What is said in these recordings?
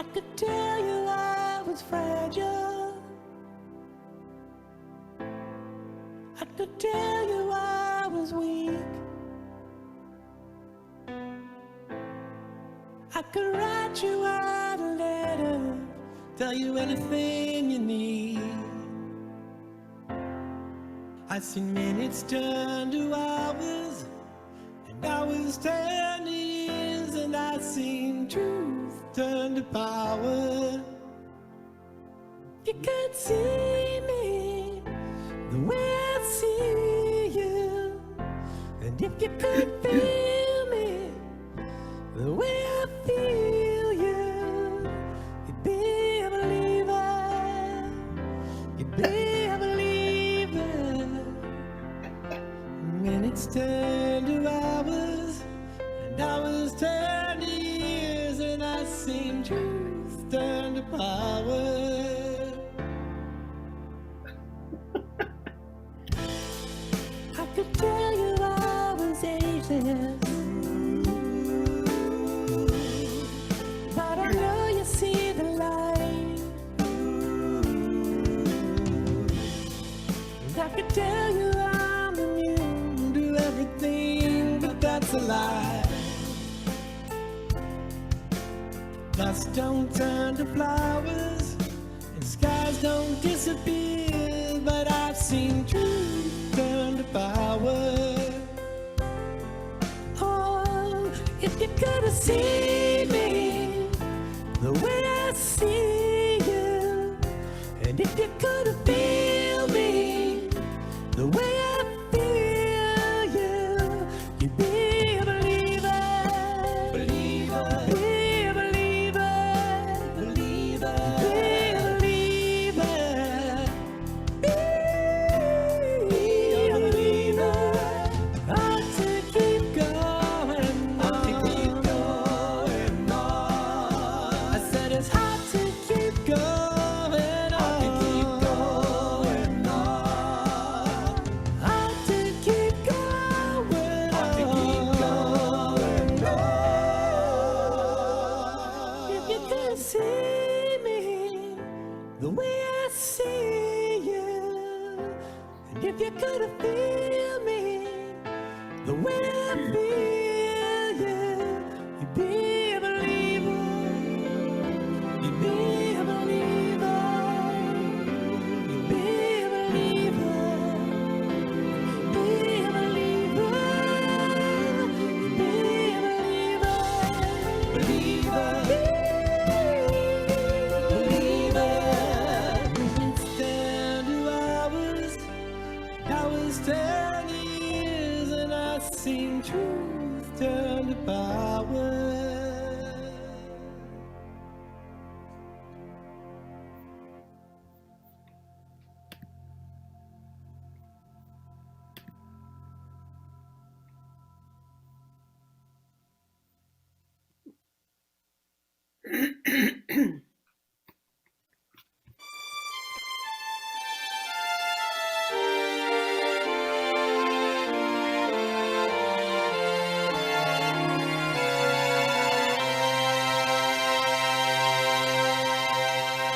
I could tell you I was fragile. I could tell you I was weak. I could write you out a letter, tell you anything you need. I've seen minutes turn to hours, and hours turn to years, and I've seen truth turn to power. You can't see me the way I see you, and if you could feel me the way I feel you, you'd be a believer, you'd be a believer. Minutes turn to hours, and hours turn to years, and I've seen truth turn to power. I could tell you I was ageless, but I know you see the light. And I could tell you I'm immune to everything, but that's a lie. Dust don't turn to flowers, and skies don't disappear, but I've seen truth turn to power. Oh, if you could have seen me the way I see you, and if you could have feel me the way I feel you, you'd be a believer, believer, be a believer, believer, be a believer, be a believer. Hard to keep going on, to keep going on. I said it's hard to keep going on, to keep going on. Hard to keep going on, to keep going on. If you could see me the way I see you, and if you could feel me the way I feel you, you'd be a believer, you'd be a believer, you'd be a believer, be a believer, you'd be a believer, believer, believer. Minutes turn to hours, hours turn to years, and I've seen truth turn to power.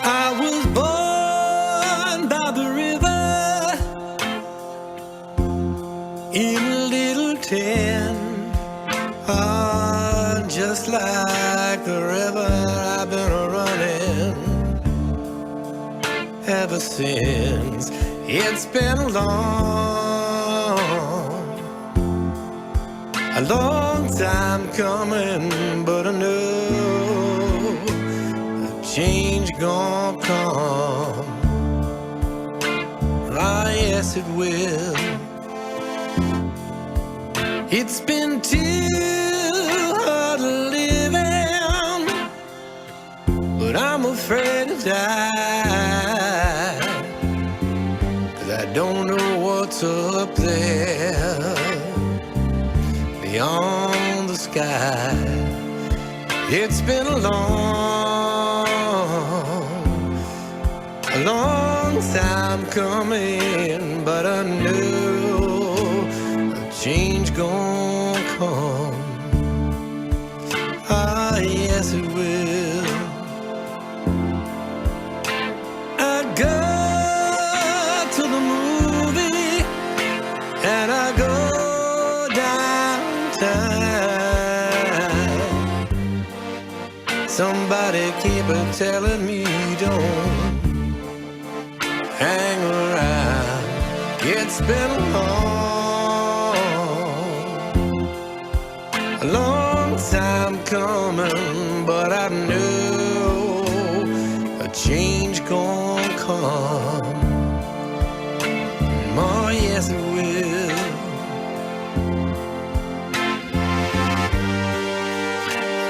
I was born by the river in a little tent. Ah, just like the river I've been running ever since. It's been a long time coming, but I know a change gonna come. Ah, yes, it will. It's been too hard living, but I'm afraid to die, 'cause I don't know what's up there beyond the sky. It's been a long time coming, but I know a change gon' come. Ah, yes it will. Somebody keep telling me don't hang around. It's been a long time coming, but I know a change gon' come. Oh yes it will.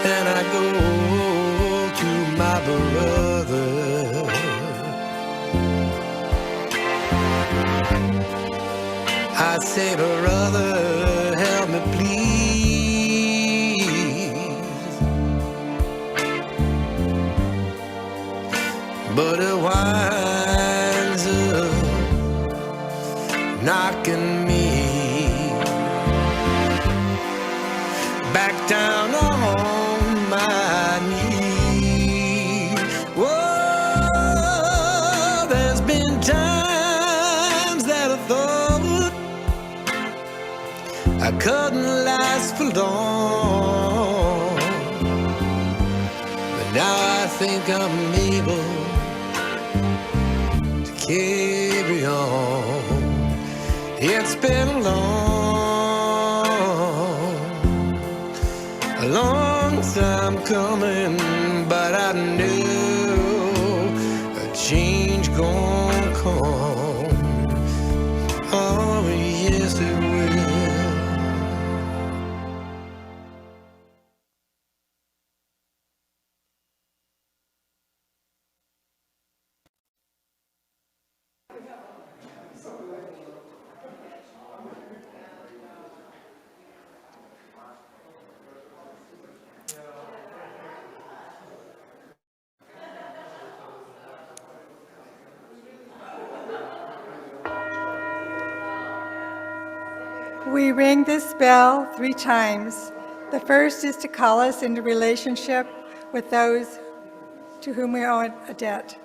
And I go to my brother, I say, brother, help me please. But it winds up knocking me back down on my knees. Whoa, there's been times that I thought I couldn't last for long, but now I think I'm able to carry on. It's been a long time coming, but I knew a change gon' come. Oh yes it will. We ring this bell 3 times. The first is to call us into relationship with those to whom we owe a debt.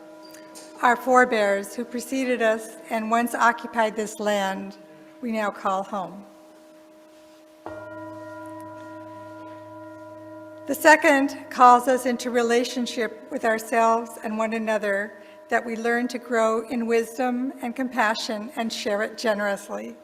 Our forebears who preceded us and once occupied this land, we now call home. The second calls us into relationship with ourselves and one another, that we learn to grow in wisdom and compassion and share it generously.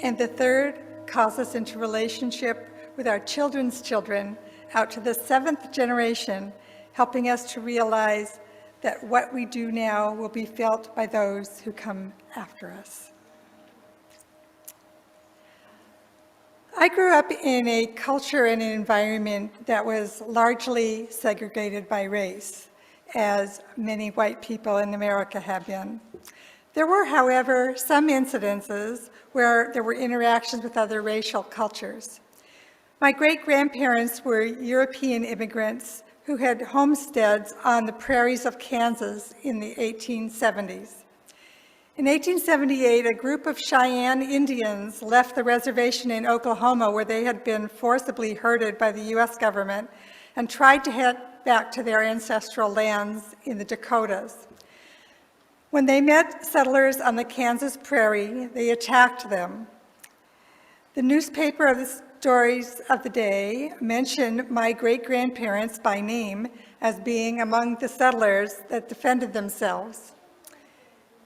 And the third calls us into relationship with our children's children out to the 7th generation, helping us to realize that what we do now will be felt by those who come after us. I grew up in a culture and an environment that was largely segregated by race, as many white people in America have been. There were, however, some incidences where there were interactions with other racial cultures. My great-grandparents were European immigrants who had homesteads on the prairies of Kansas in the 1870s. In 1878, a group of Cheyenne Indians left the reservation in Oklahoma, where they had been forcibly herded by the US government, and tried to head back to their ancestral lands in the Dakotas. When they met settlers on the Kansas prairie, they attacked them. The newspaper of the stories of the day mentioned my great-grandparents by name as being among the settlers that defended themselves.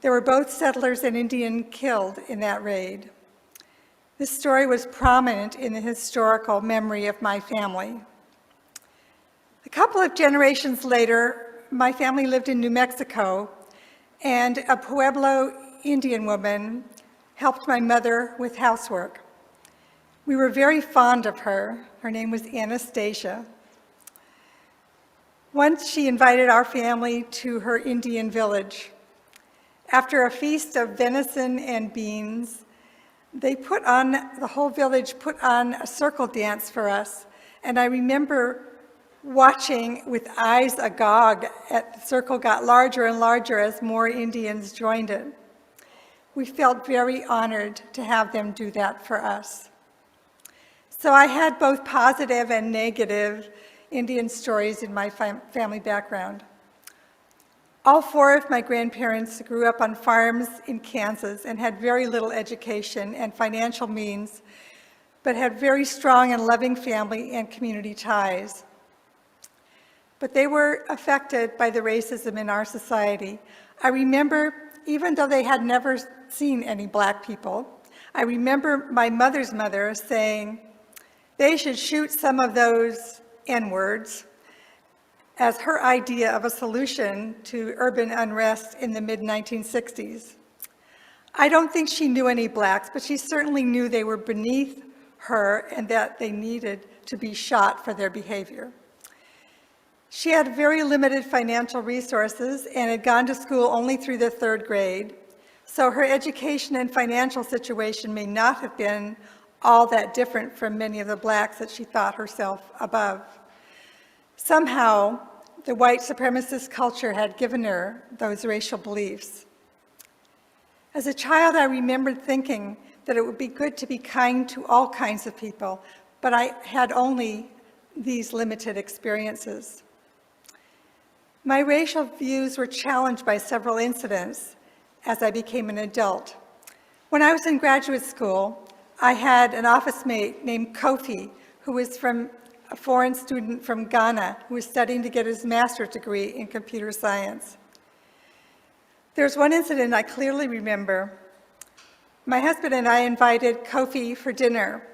There were both settlers and Indian killed in that raid. This story was prominent in the historical memory of my family. A couple of generations later, my family lived in New Mexico, and a Pueblo Indian woman helped my mother with housework. We were very fond of her. Her name was Anastasia. Once she invited our family to her Indian village. After a feast of venison and beans, the whole village put on a circle dance for us. And I remember watching with eyes agog as the circle got larger and larger as more Indians joined it. We felt very honored to have them do that for us. So I had both positive and negative Indian stories in my family background. All 4 of my grandparents grew up on farms in Kansas and had very little education and financial means, but had very strong and loving family and community ties. But they were affected by the racism in our society. I remember, even though they had never seen any Black people, I remember my mother's mother saying, they should shoot some of those N-words, as her idea of a solution to urban unrest in the mid-1960s. I don't think she knew any Blacks, but she certainly knew they were beneath her and that they needed to be shot for their behavior. She had very limited financial resources and had gone to school only through the 3rd grade, so her education and financial situation may not have been all that different from many of the Blacks that she thought herself above. Somehow, the white supremacist culture had given her those racial beliefs. As a child, I remembered thinking that it would be good to be kind to all kinds of people, but I had only these limited experiences. My racial views were challenged by several incidents as I became an adult. When I was in graduate school, I had an office mate named Kofi, who was a foreign student from Ghana who was studying to get his master's degree in computer science. There's one incident I clearly remember. My husband and I invited Kofi for dinner.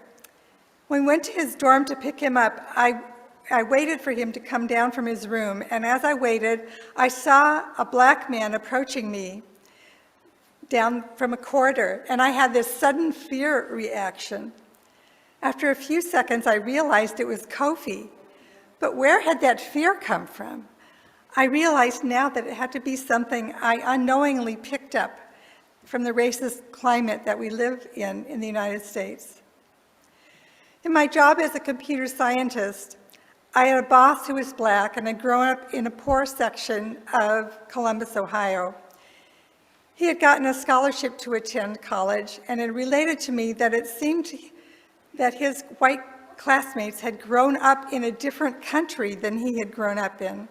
When we went to his dorm to pick him up, I waited for him to come down from his room, and as I waited, I saw a Black man approaching me down from a corridor, and I had this sudden fear reaction. After a few seconds, I realized it was Kofi, but where had that fear come from? I realized now that it had to be something I unknowingly picked up from the racist climate that we live in the United States. In my job as a computer scientist, I had a boss who was Black and had grown up in a poor section of Columbus, Ohio. He had gotten a scholarship to attend college, and it related to me that it seemed that his white classmates had grown up in a different country than he had grown up in.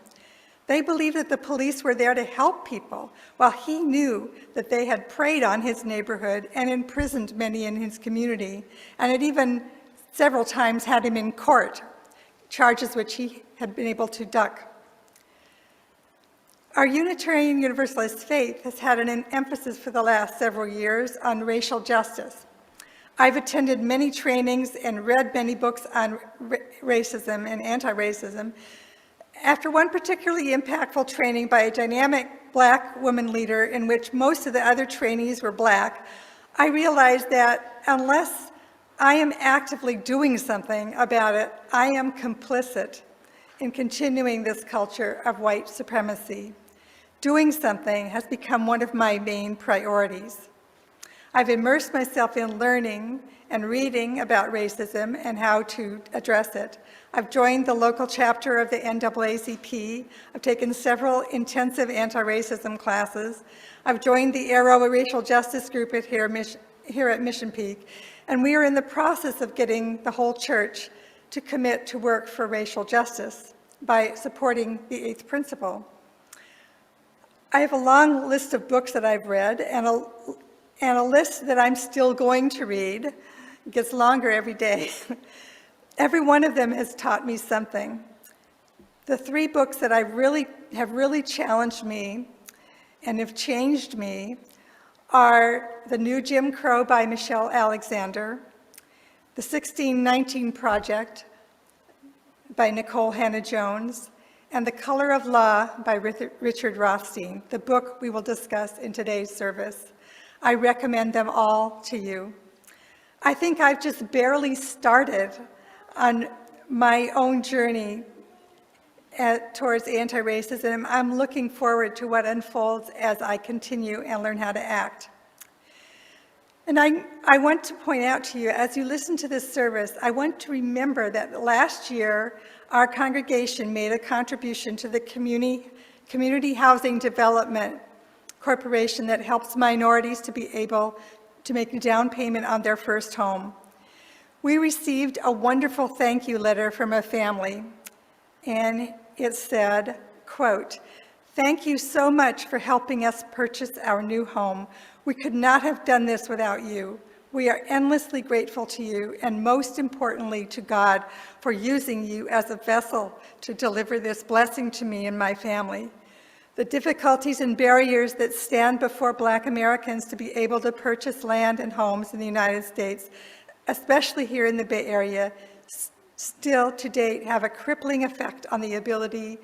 They believed that the police were there to help people, while he knew that they had preyed on his neighborhood and imprisoned many in his community, and had even several times had him in court, charges which he had been able to duck. Our Unitarian Universalist faith has had an emphasis for the last several years on racial justice. I've attended many trainings and read many books on racism and anti-racism. After one particularly impactful training by a dynamic Black woman leader in which most of the other trainees were Black, I realized that unless I am actively doing something about it, I am complicit in continuing this culture of white supremacy. Doing something has become one of my main priorities. I've immersed myself in learning and reading about racism and how to address it. I've joined the local chapter of the NAACP. I've taken several intensive anti-racism classes. I've joined the Arrow Racial Justice Group here at Mission Peak, and we are in the process of getting the whole church to commit to work for racial justice by supporting the 8th principle. I have a long list of books that I've read and a list that I'm still going to read. It gets longer every day. Every one of them has taught me something. The 3 books that have really challenged me and have changed me are The New Jim Crow by Michelle Alexander, The 1619 Project by Nicole Hannah-Jones, and The Color of Law by Richard Rothstein, the book we will discuss in today's service. I recommend them all to you. I think I've just barely started on my own journey towards anti-racism. I'm looking forward to what unfolds as I continue and learn how to act. And I want to point out to you, as you listen to this service, I want to remember that last year, our congregation made a contribution to the Community Housing Development Corporation that helps minorities to be able to make a down payment on their first home. We received a wonderful thank you letter from a family, and it said, quote, "Thank you so much for helping us purchase our new home. We could not have done this without you. We are endlessly grateful to you, and most importantly to God, for using you as a vessel to deliver this blessing to me and my family. The difficulties and barriers that stand before Black Americans to be able to purchase land and homes in the United States, especially here in the Bay Area, still to date have a crippling effect on the ability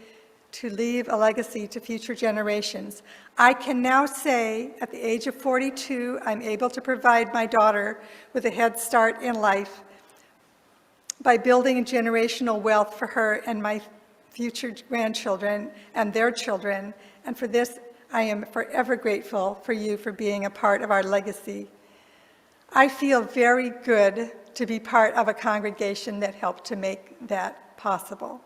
to leave a legacy to future generations. I can now say, at the age of 42, I'm able to provide my daughter with a head start in life by building generational wealth for her and my future grandchildren and their children. And for this, I am forever grateful for you for being a part of our legacy. I feel very good to be part of a congregation that helped to make that possible.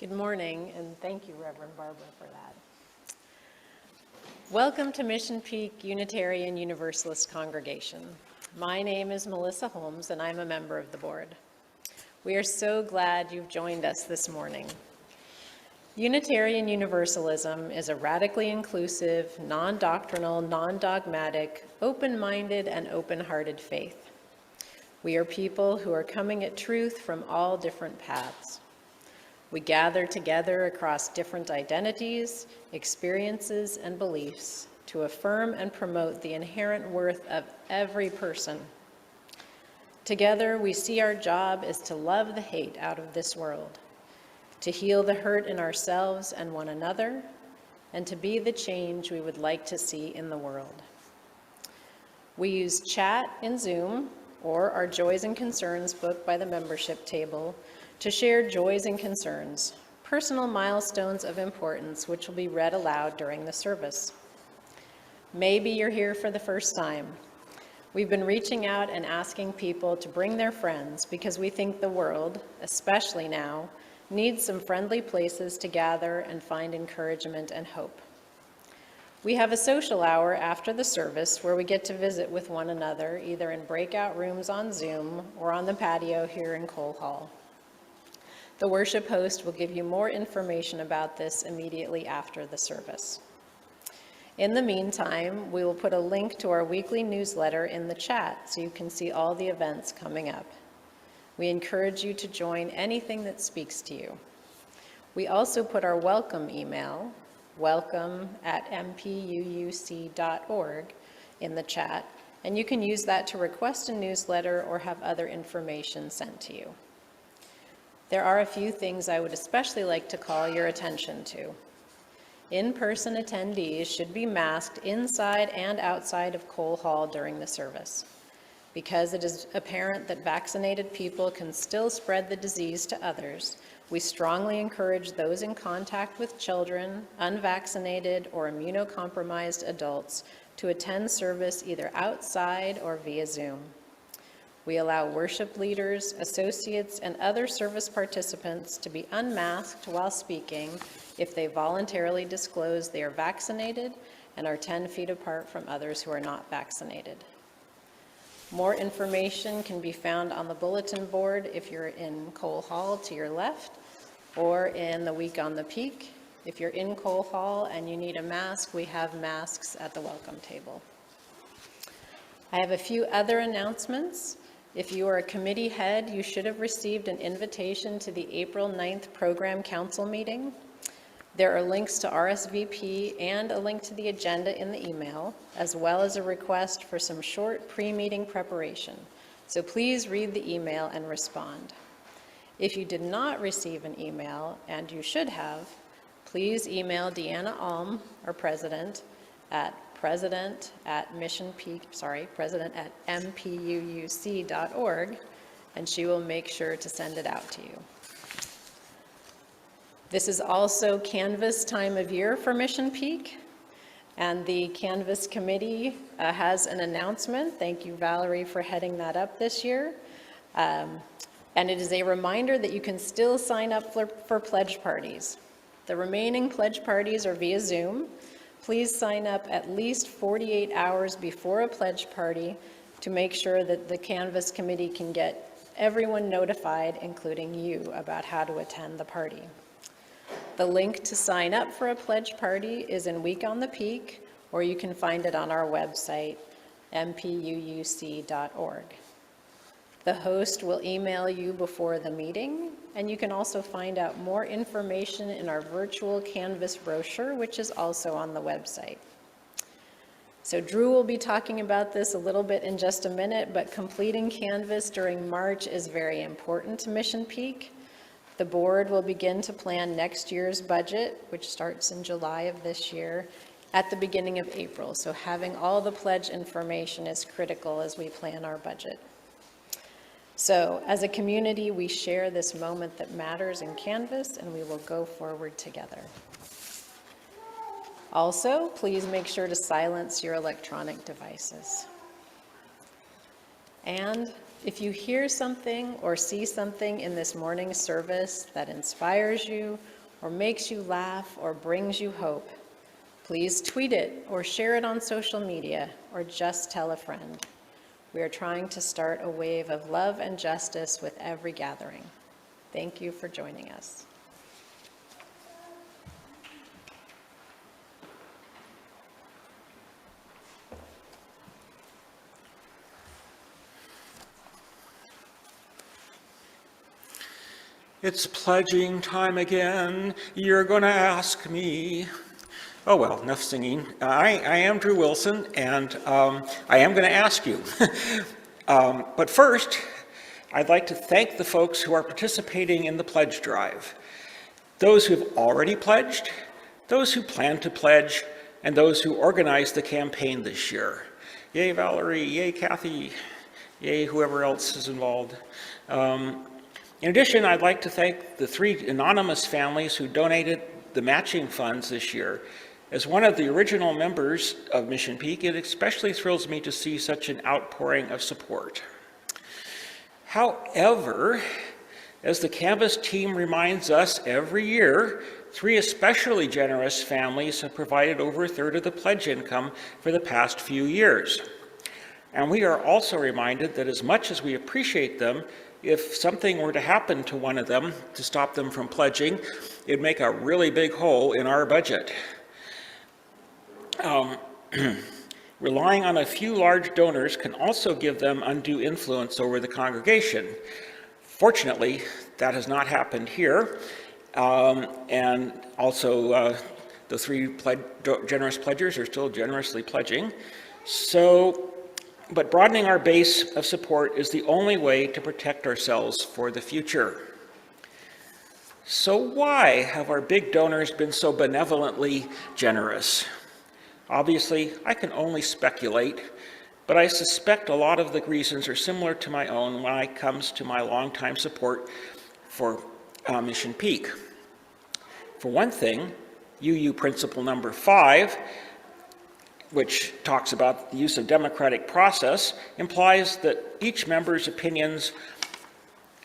Good morning, and thank you, Reverend Barbara, for that. Welcome to Mission Peak Unitarian Universalist Congregation. My name is Melissa Holmes, and I'm a member of the board. We are so glad you've joined us this morning. Unitarian Universalism is a radically inclusive, non-doctrinal, non-dogmatic, open-minded, and open-hearted faith. We are people who are coming at truth from all different paths. We gather together across different identities, experiences, and beliefs to affirm and promote the inherent worth of every person. Together, we see our job is to love the hate out of this world, to heal the hurt in ourselves and one another, and to be the change we would like to see in the world. We use chat in Zoom or our Joys and Concerns book by the membership table to share joys and concerns, personal milestones of importance which will be read aloud during the service. Maybe you're here for the first time. We've been reaching out and asking people to bring their friends because we think the world, especially now, needs some friendly places to gather and find encouragement and hope. We have a social hour after the service where we get to visit with one another, either in breakout rooms on Zoom or on the patio here in Cole Hall. The worship host will give you more information about this immediately after the service. In the meantime, we will put a link to our weekly newsletter in the chat so you can see all the events coming up. We encourage you to join anything that speaks to you. We also put our welcome email, welcome@mpuuc.org, in the chat, and you can use that to request a newsletter or have other information sent to you. There are a few things I would especially like to call your attention to. In-person attendees should be masked inside and outside of Cole Hall during the service. Because it is apparent that vaccinated people can still spread the disease to others, we strongly encourage those in contact with children, unvaccinated, or immunocompromised adults to attend service either outside or via Zoom. We allow worship leaders, associates, and other service participants to be unmasked while speaking if they voluntarily disclose they are vaccinated and are 10 feet apart from others who are not vaccinated. More information can be found on the bulletin board if you're in Cole Hall to your left, or in the Week on the Peak. If you're in Cole Hall and you need a mask, we have masks at the welcome table. I have a few other announcements. If you are a committee head, you should have received an invitation to the April 9th Program Council meeting. There are links to RSVP and a link to the agenda in the email, as well as a request for some short pre-meeting preparation. So please read the email and respond. If you did not receive an email, and you should have, please email Deanna Alm, our president, at president@mpuuc.org, and she will make sure to send it out to you. This is also Canvas time of year for Mission Peak, and the Canvas committee has an announcement. Thank you, Valerie, for heading that up this year. And it is a reminder that you can still sign up for pledge parties. The remaining pledge parties are via Zoom. Please sign up at least 48 hours before a pledge party to make sure that the Canvas committee can get everyone notified, including you, about how to attend the party. The link to sign up for a pledge party is in Week on the Peak, or you can find it on our website, mpuuc.org. The host will email you before the meeting, and you can also find out more information in our virtual Canvas brochure, which is also on the website. So Drew will be talking about this a little bit in just a minute, but completing Canvas during March is very important to Mission Peak. The board will begin to plan next year's budget, which starts in July of this year, at the beginning of April. So having all the pledge information is critical as we plan our budget. So as a community, we share this moment that matters in Canvas, and we will go forward together. Also, please make sure to silence your electronic devices. And if you hear something or see something in this morning's service that inspires you or makes you laugh or brings you hope, please tweet it or share it on social media or just tell a friend. We are trying to start a wave of love and justice with every gathering. Thank you for joining us. It's pledging time again. You're going to ask me. Oh, well, enough singing. I am Drew Wilson, and I am going to ask you. But first, I'd like to thank the folks who are participating in the pledge drive. Those who have already pledged, those who plan to pledge, and those who organized the campaign this year. Yay, Valerie. Yay, Kathy. Yay, whoever else is involved. In addition, I'd like to thank the 3 anonymous families who donated the matching funds this year. As one of the original members of Mission Peak, it especially thrills me to see such an outpouring of support. However, as the Canvas team reminds us every year, 3 especially generous families have provided over a third of the pledge income for the past few years. And we are also reminded that as much as we appreciate them, if something were to happen to one of them to stop them from pledging, it'd make a really big hole in our budget. Relying on a few large donors can also give them undue influence over the congregation. Fortunately, that has not happened here. And also, the 3 generous pledgers are still generously pledging. But broadening our base of support is the only way to protect ourselves for the future. So why have our big donors been so benevolently generous? Obviously, I can only speculate, but I suspect a lot of the reasons are similar to my own when it comes to my longtime support for Mission Peak. For one thing, UU Principle number 5, which talks about the use of democratic process, implies that each member's opinions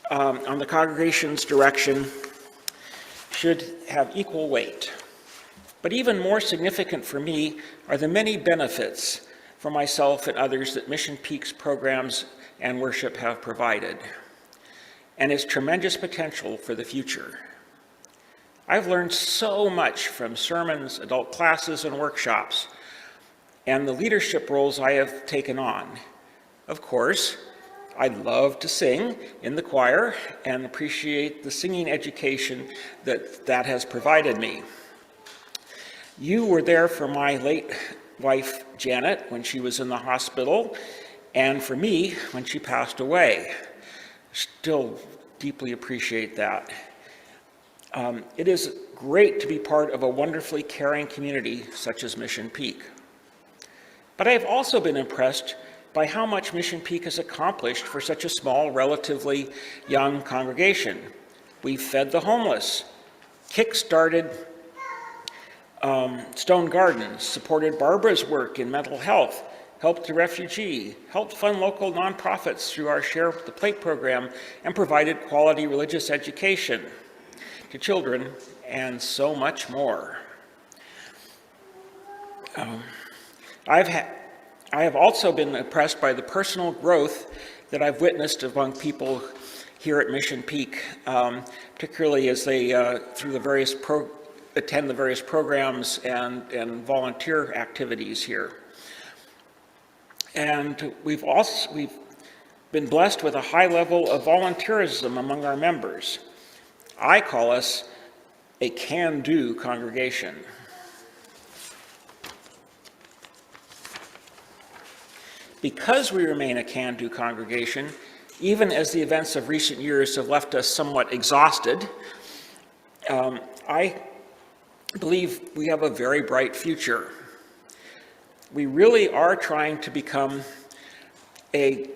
on the congregation's direction should have equal weight. But even more significant for me are the many benefits for myself and others that Mission Peak's programs and worship have provided, and its tremendous potential for the future. I've learned so much from sermons, adult classes, and workshops, and the leadership roles I have taken on. Of course, I love to sing in the choir and appreciate the singing education that has provided me. You were there for my late wife, Janet, when she was in the hospital, and for me when she passed away. Still deeply appreciate that. It is great to be part of a wonderfully caring community such as Mission Peak. But I have also been impressed by how much Mission Peak has accomplished for such a small, relatively young congregation. We've fed the homeless, kick-started Stone Gardens, supported Barbara's work in mental health, helped the refugee, helped fund local nonprofits through our Share the Plate program, and provided quality religious education to children, and so I have also been impressed by the personal growth that I've witnessed among people here at Mission Peak, particularly as they attend the various programs and volunteer activities here. And we've been blessed with a high level of volunteerism among our members. I call us a can-do congregation. Because we remain a can-do congregation, even as the events of recent years have left us somewhat exhausted, I believe we have a very bright future. We really are trying to become a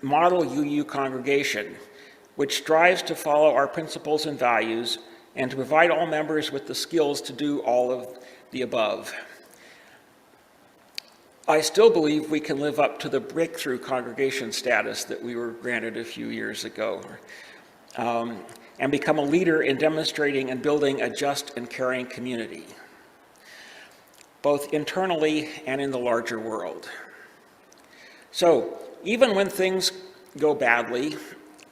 model UU congregation, which strives to follow our principles and values and to provide all members with the skills to do all of the above. I still believe we can live up to the breakthrough congregation status that we were granted a few years ago, and become a leader in demonstrating and building a just and caring community, both internally and in the larger world. So even when things go badly,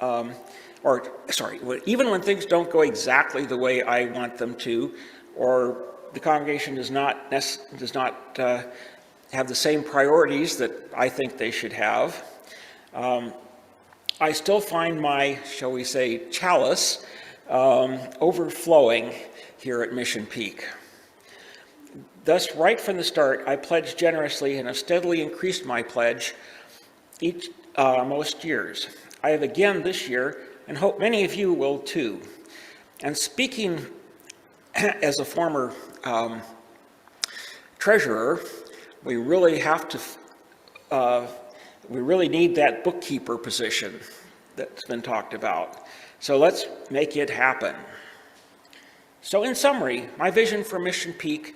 even when things don't go exactly the way I want them to, or the congregation does not have the same priorities that I think they should have, I still find my, shall we say, chalice overflowing here at Mission Peak. Thus, right from the start, I pledged generously and have steadily increased my pledge most years. I have again this year, and hope many of you will too. And speaking as a former treasurer, we really need that bookkeeper position that's been talked about. So let's make it happen. So in summary, my vision for Mission Peak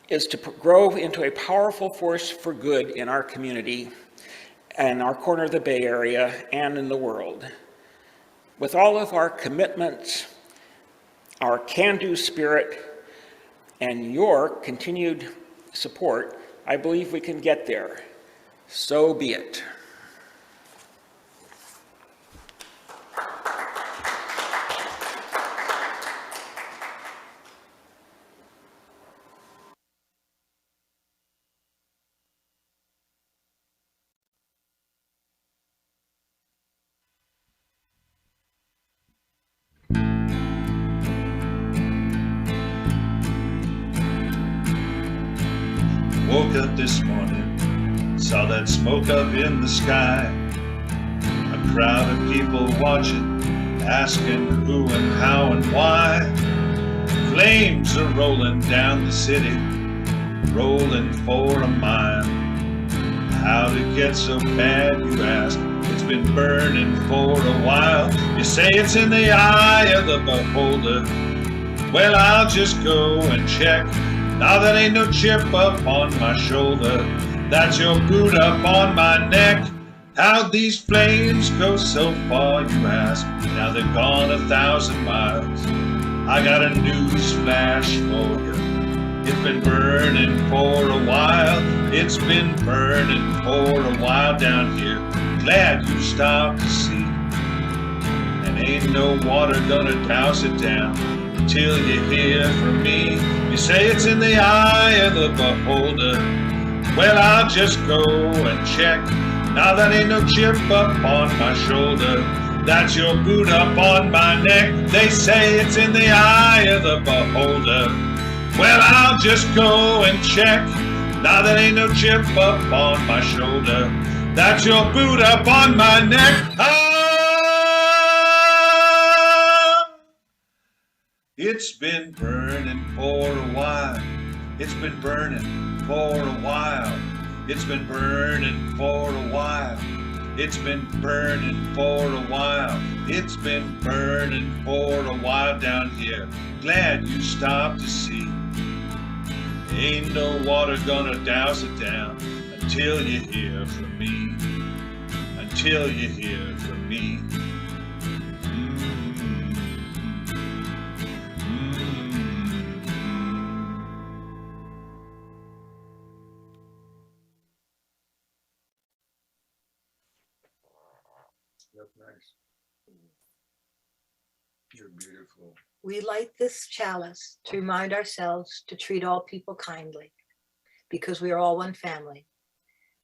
is to grow into a powerful force for good in our community and our corner of the Bay Area and in the world. With all of our commitments, our can-do spirit, and your continued support, I believe we can get there. So be it. Woke up this morning, saw that smoke up in the sky. A crowd of people watching, asking who and how and why. Flames are rolling down the city, rolling for a mile. How'd it get so bad, you ask? It's been burning for a while. You say it's in the eye of the beholder. Well, I'll just go and check. Now that ain't no chip up on my shoulder, that's your boot up on my neck. How'd these flames go so far, you ask? Now they've gone 1,000 miles. I got a news flash for you. It's been burning for a while. It's been burning for a while down here. Glad you stopped to see. And ain't no water gonna douse it down until you hear from me. You say it's in the eye of the beholder. Well, I'll just go and check. Now that ain't no chip up on my shoulder, that's your boot up on my neck. They say it's in the eye of the beholder. Well, I'll just go and check. Now that ain't no chip up on my shoulder, that's your boot up on my neck. It's been burning for a while. It's been burning for a while. It's been burning for a while. It's been burning for a while. It's been burning for a while down here. Glad you stopped to see. Ain't no water gonna douse it down until you hear from me. Until you hear from me. You're beautiful. We light this chalice to remind ourselves to treat all people kindly, because we are all one family,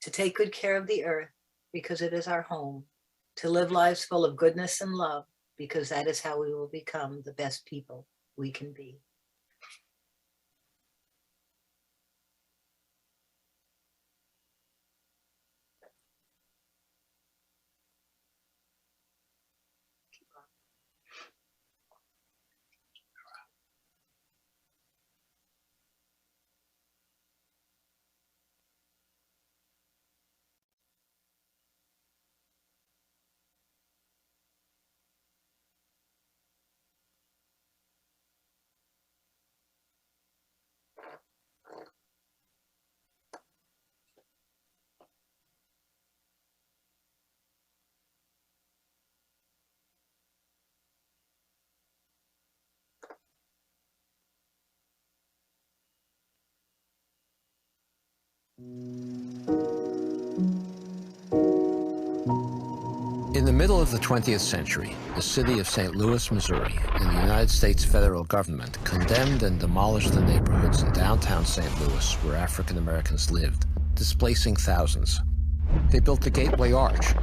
to take good care of the earth, because it is our home, to live lives full of goodness and love, because that is how we will become the best people we can be. In the middle of the 20th century, the city of St. Louis, Missouri, and the United States federal government condemned and demolished the neighborhoods in downtown St. Louis where African Americans lived, displacing thousands. They built the Gateway Arch.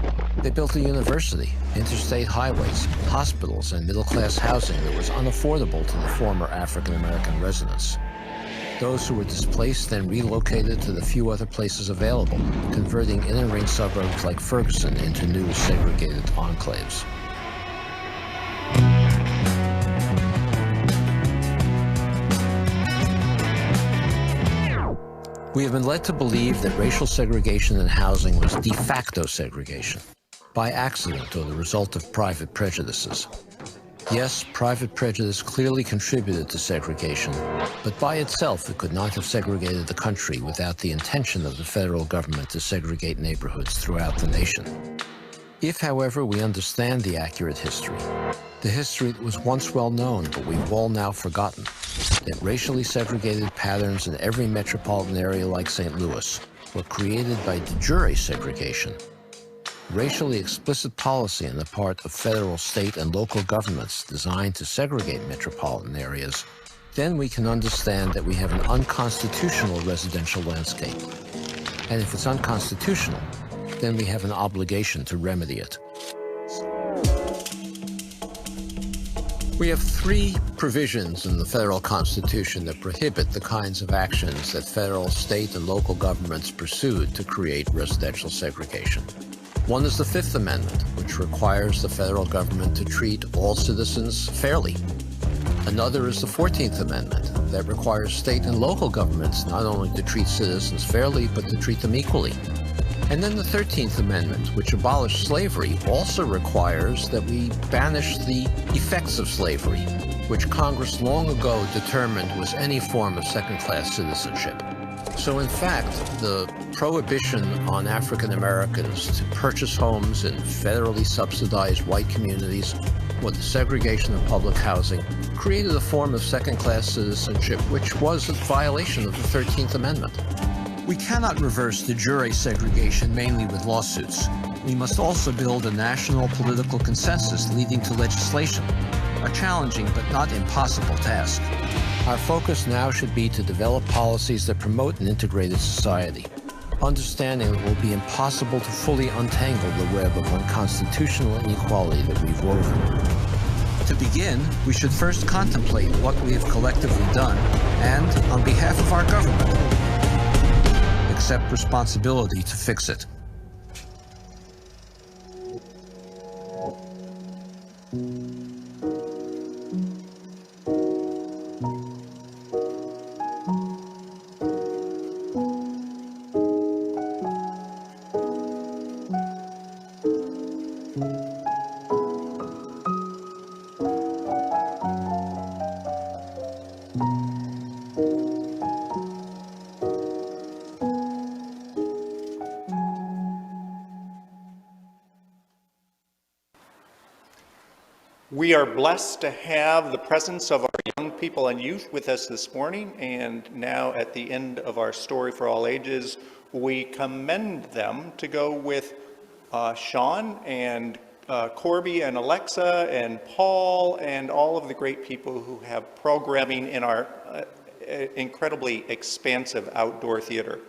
They built a university, interstate highways, hospitals, and middle-class housing that was unaffordable to the former African American residents. Those who were displaced then relocated to the few other places available, converting inner-ring suburbs like Ferguson into new segregated enclaves. We have been led to believe that racial segregation in housing was de facto segregation, by accident or the result of private prejudices. Yes, private prejudice clearly contributed to segregation, but by itself it could not have segregated the country without the intention of the federal government to segregate neighborhoods throughout the nation. If, however, we understand the accurate history, the history that was once well known but we've all now forgotten, that racially segregated patterns in every metropolitan area like St. Louis were created by de jure segregation, racially explicit policy on the part of federal, state, and local governments designed to segregate metropolitan areas, then we can understand that we have an unconstitutional residential landscape. And if it's unconstitutional, then we have an obligation to remedy it. We have 3 provisions in the federal Constitution that prohibit the kinds of actions that federal, state, and local governments pursued to create residential segregation. One is the Fifth Amendment, which requires the federal government to treat all citizens fairly. Another is the 14th Amendment, that requires state and local governments not only to treat citizens fairly, but to treat them equally. And then the 13th Amendment, which abolished slavery, also requires that we banish the effects of slavery, which Congress long ago determined was any form of second-class citizenship. So in fact, the prohibition on African Americans to purchase homes in federally subsidized white communities or the segregation of public housing created a form of second-class citizenship which was a violation of the 13th Amendment. We cannot reverse de jure segregation mainly with lawsuits. We must also build a national political consensus leading to legislation, a challenging but not impossible task. Our focus now should be to develop policies that promote an integrated society, understanding it will be impossible to fully untangle the web of unconstitutional inequality that we've woven. To begin, we should first contemplate what we have collectively done and, on behalf of our government, accept responsibility to fix it. We are blessed to have the presence of our young people and youth with us this morning, and now at the end of our Story for All Ages, we commend them to go with Sean and Corby and Alexa and Paul and all of the great people who have programming in our incredibly expansive outdoor theater.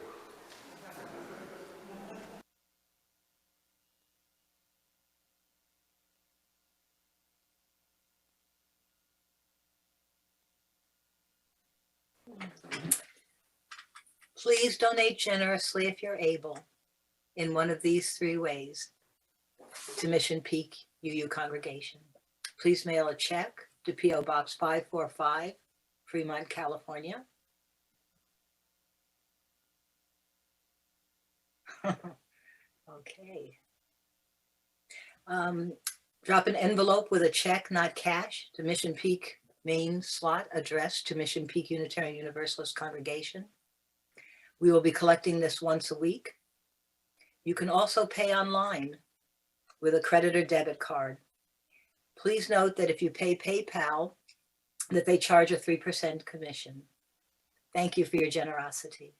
Please donate generously if you're able in one of these 3 ways to Mission Peak UU congregation. Please mail a check to P.O. Box 545, Fremont, California. Okay. Drop an envelope with a check, not cash, to Mission Peak main slot addressed to Mission Peak Unitarian Universalist congregation. We will be collecting this once a week. You can also pay online with a credit or debit card. Please note that if you pay PayPal, that they charge a 3% commission. Thank you for your generosity.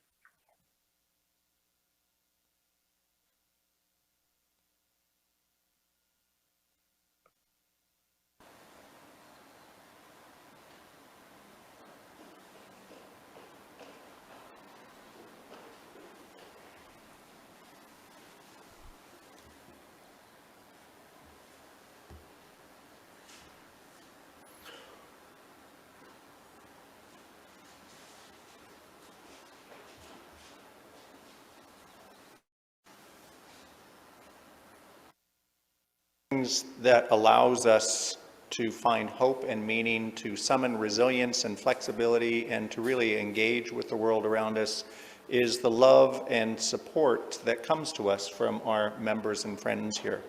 That allows us to find hope and meaning, to summon resilience and flexibility, and to really engage with the world around us is the love and support that comes to us from our members and friends here.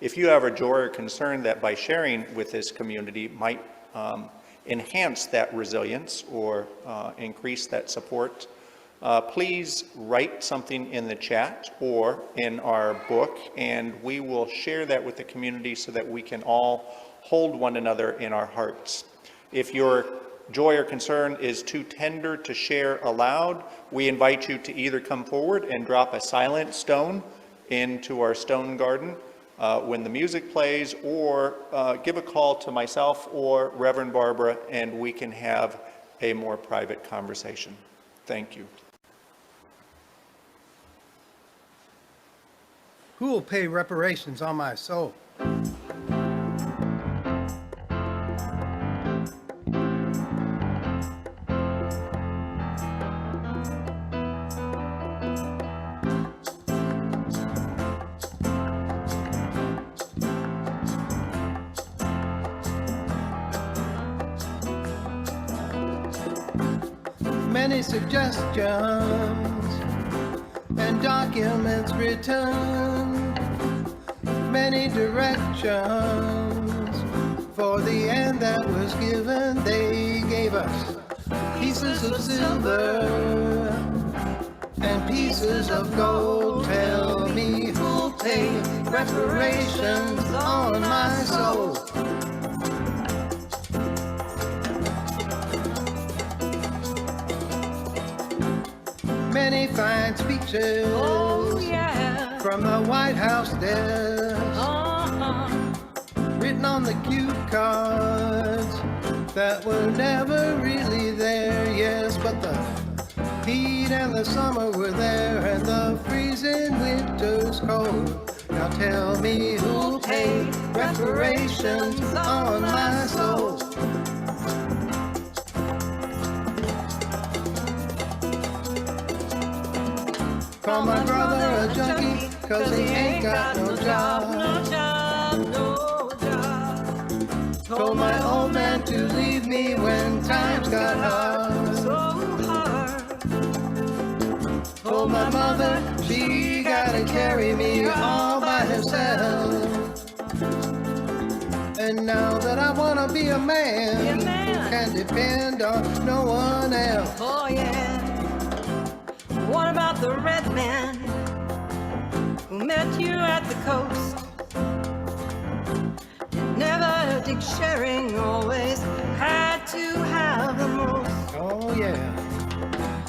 If you have a joy or concern that by sharing with this community might enhance that resilience or increase that support, please write something in the chat or in our book, and we will share that with the community so that we can all hold one another in our hearts. If your joy or concern is too tender to share aloud, we invite you to either come forward and drop a silent stone into our stone garden when the music plays, or give a call to myself or Reverend Barbara, and we can have a more private conversation. Thank you. Who will pay reparations on my soul? Many suggestions and documents written, many directions for the end that was given. They gave us pieces of silver and pieces of gold. Tell me who'll pay reparations on my soul. Many fine speeches from the White House desk, written on the cue cards that were never really there. Yes, but the heat and the summer were there, and the freezing winter's cold. Now tell me who'll pay reparations on my soul. Call my brother a junkie, 'cause he ain't got no job. Told my old man to leave me when times got hard. Told my mother she gotta carry me all by herself. And now that I wanna be a man, can't depend on no one else. Oh yeah. What about the red man who met you at the coast? Never did sharing, always had to have the most. Oh yeah.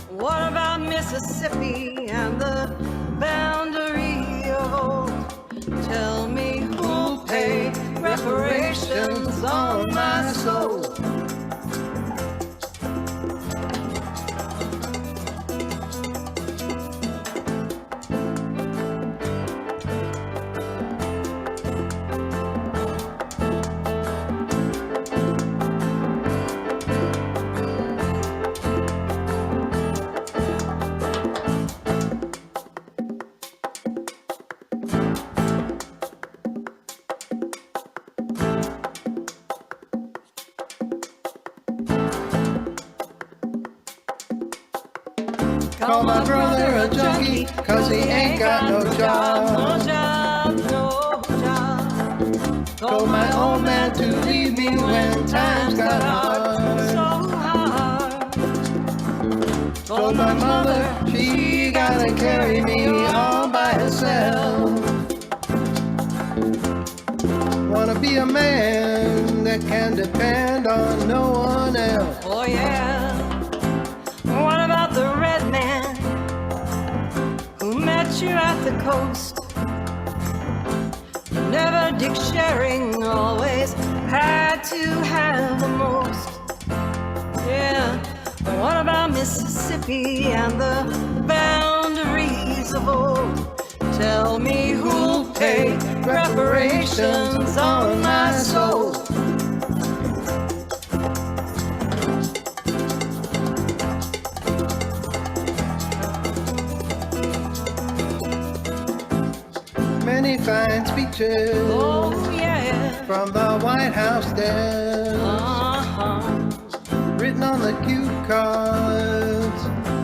What about Mississippi and the boundary of old? Tell me who'll soul. Call my brother a junkie, cause he ain't got no job. No job, no job. Told my old man to leave me when times got hard. So hard. Told my mother she gotta carry me all by herself. Wanna be a man that can depend on no one else. Oh yeah. What about the red man who met you at the coast? Never dick sharing, always had to have the most. Yeah. What about Mississippi and the boundaries of old? Tell me who'll pay reparations on my soul. Many fine speeches Oh yeah. from the White House desk, written on the cue cards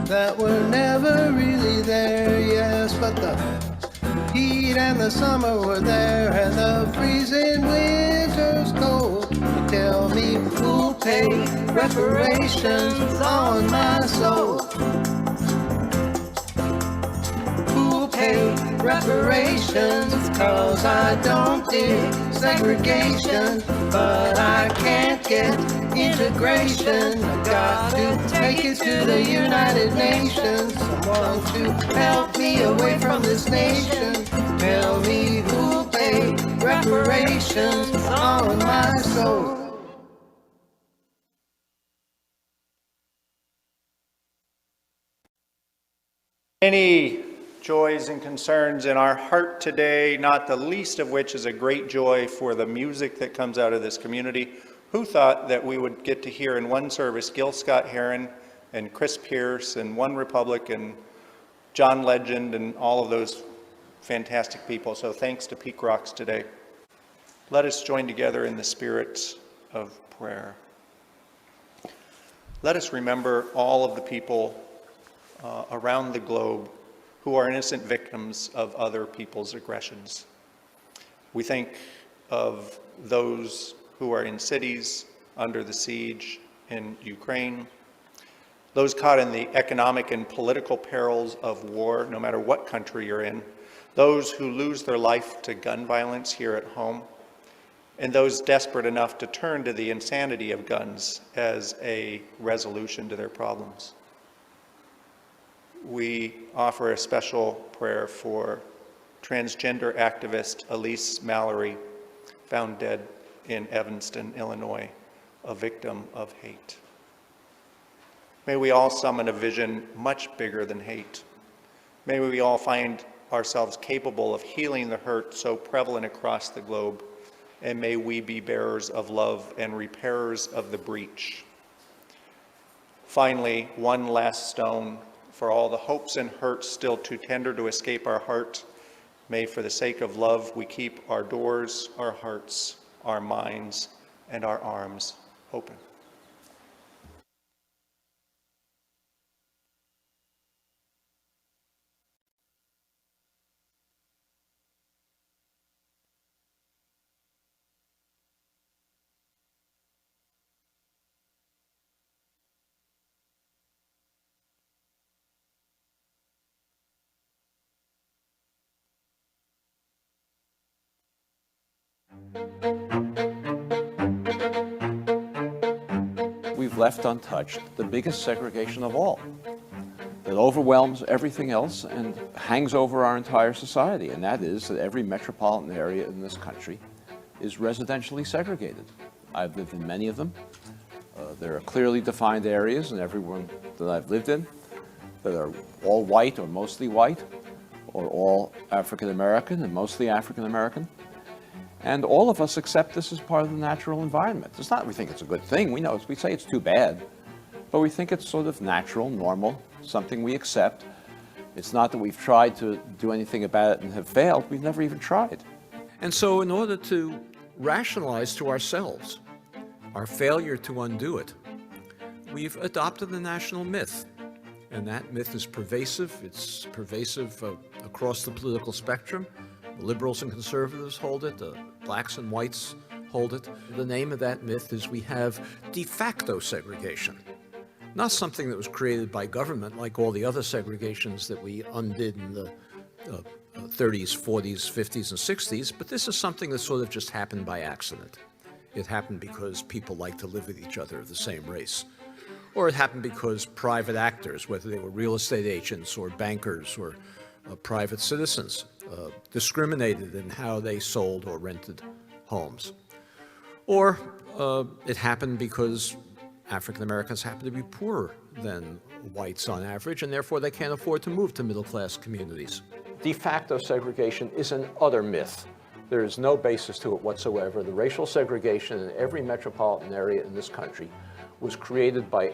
that were never really there, yes, but the heat and the summer were there and the freezing winter's cold. You tell me who'll pay reparations on my soul? Who'll pay reparations? Cause I don't dig segregation, but I can't get integration. I got to take it to the United Nations. Someone to help me away from this nation. Tell me who'll pay reparations on my soul. Any joys and concerns in our heart today, not the least of which is a great joy for the music that comes out of this community. Who thought that we would get to hear in one service Gil Scott-Heron and Chris Pierce and One Republic and John Legend and all of those fantastic people. So thanks to Peak Rocks today. Let us join together in the spirit of prayer. Let us remember all of the people around the globe who are innocent victims of other people's aggressions. We think of those who are in cities under the siege in Ukraine, those caught in the economic and political perils of war, no matter what country you're in, those who lose their life to gun violence here at home, and those desperate enough to turn to the insanity of guns as a resolution to their problems. We offer a special prayer for transgender activist Elise Mallory, found dead in Evanston, Illinois, a victim of hate. May we all summon a vision much bigger than hate. May we all find ourselves capable of healing the hurt so prevalent across the globe, and may we be bearers of love and repairers of the breach. Finally, one last stone for all the hopes and hurts still too tender to escape our heart. May, for the sake of love, we keep our doors, our hearts, our minds, and our arms open. We've left untouched the biggest segregation of all, that overwhelms everything else and hangs over our entire society, and that is that every metropolitan area in this country is residentially segregated. I've lived in many of them. There are clearly defined areas in every one that I've lived in that are all white or mostly white, or all African American and mostly African American. And all of us accept this as part of the natural environment. It's not we think it's a good thing. We say it's too bad, but we think it's sort of natural, normal, something we accept. It's not that we've tried to do anything about it and have failed. We've never even tried. And so in order to rationalize to ourselves our failure to undo it, we've adopted the national myth. And that myth is pervasive. It's pervasive across the political spectrum. The liberals and conservatives hold it. The blacks and whites hold it. The name of that myth is we have de facto segregation. Not something that was created by government like all the other segregations that we undid in the 30s, 40s, 50s, and 60s, but this is something that sort of just happened by accident. It happened because people like to live with each other of the same race. Or it happened because private actors, whether they were real estate agents or bankers or private citizens, discriminated in how they sold or rented homes. Or it happened because African Americans happen to be poorer than whites on average, and therefore they can't afford to move to middle-class communities. De facto segregation is an utter myth. There is no basis to it whatsoever. The racial segregation in every metropolitan area in this country was created by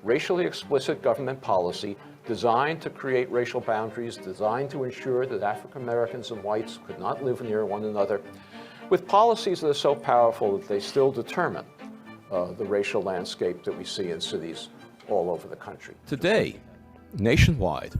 racially explicit government policy designed to create racial boundaries, designed to ensure that African Americans and whites could not live near one another, with policies that are so powerful that they still determine the racial landscape that we see in cities all over the country. Today, nationwide,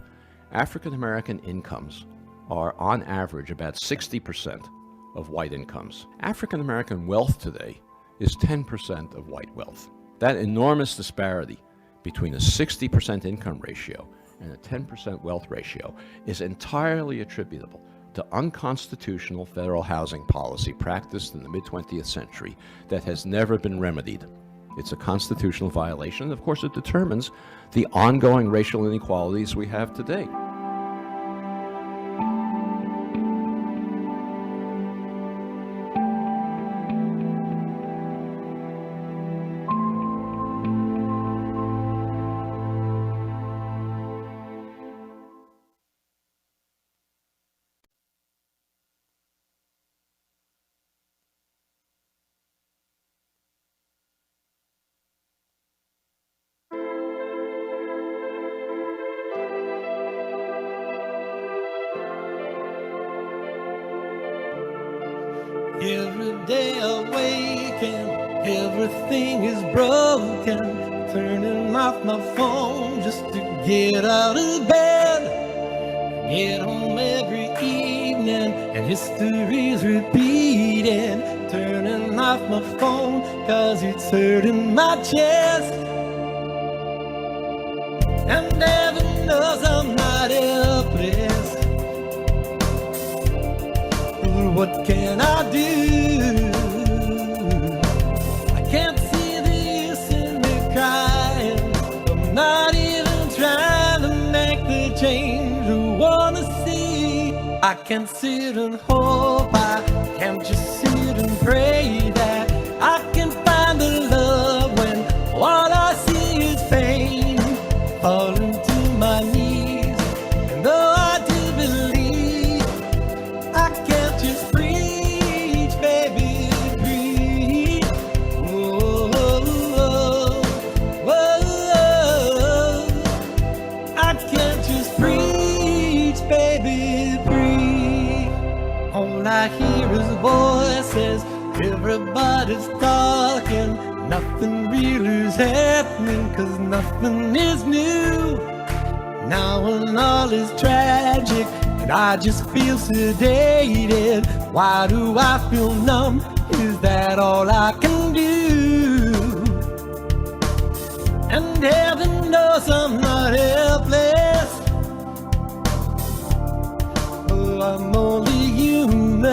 African American incomes are on average about 60% of white incomes. African American wealth today is 10% of white wealth. That enormous disparity between a 60% income ratio and a 10% wealth ratio is entirely attributable to unconstitutional federal housing policy practiced in the mid-20th century that has never been remedied. It's a constitutional violation. Of course, it determines the ongoing racial inequalities we have today. Every day I wake and everything is broken. Turning off my phone just to get out of bed. Get home every evening and history's repeating. Turning off my phone cause it's hurting my chest. And heaven knows I'm not helpless. What can I do? I can't see the use in me crying. I'm not even trying to make the change I wanna see. I can't sit and hope, I can't just sit and pray that I can find the love when all I see is pain. Falling to my knees, and though I do believe, I can't just preach, baby, breathe. Whoa, whoa, whoa. I can't just preach, baby, breathe. All I hear is voices, everybody's talking. Nothing really is happening, cause nothing is new. Now when all is tragic, and I just feel sedated. Why do I feel numb? Is that all I can do? And heaven knows I'm not helpless. Oh, I'm only human.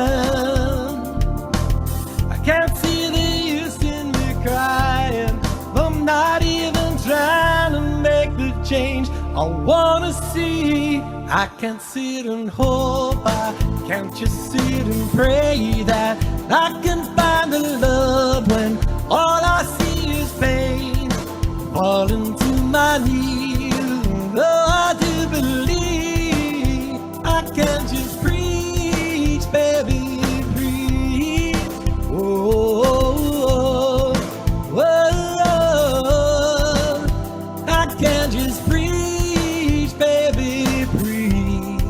I can't see the use in me crying. I'm not even trying to make the change I wanna see. I can't sit and hope, I can't just sit and pray that I can find the love when all I see is pain. Falling to my knees, though I do believe I can't just preach, baby, preach. Oh, oh, oh, oh, I can't just preach, baby, preach.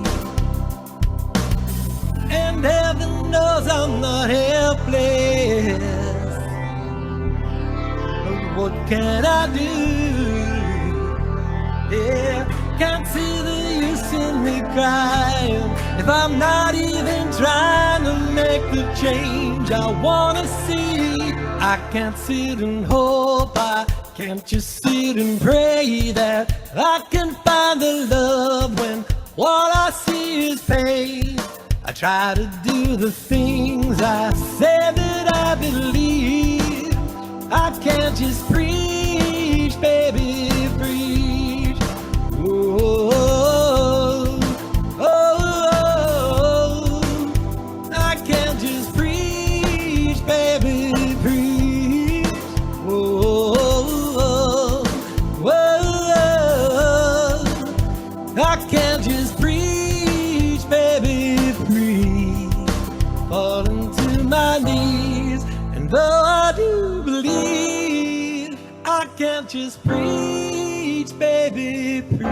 And heaven knows I'm not helpless. What can I do? Yeah, can't see the use in me crying if I'm not even trying to make the change I wanna see. I can't sit and hope, I can't just sit and pray that I can find the love when all I see is pain. I try to do the things I say that I believe. I can't just preach, baby, preach. Oh, oh, oh, I can't just preach, baby, preach. Oh, oh, oh, I can't just preach, baby, preach. Falling to my knees, and though I do believe, I can't just preach, baby, preach.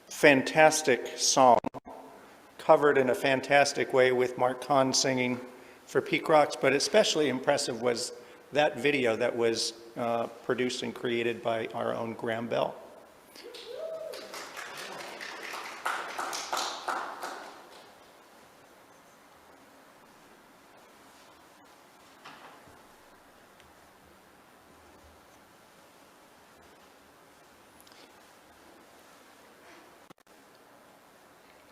Fantastic song, covered in a fantastic way with Mark Kahn singing for Peak Rocks, but especially impressive was that video that was produced and created by our own Graham Bell.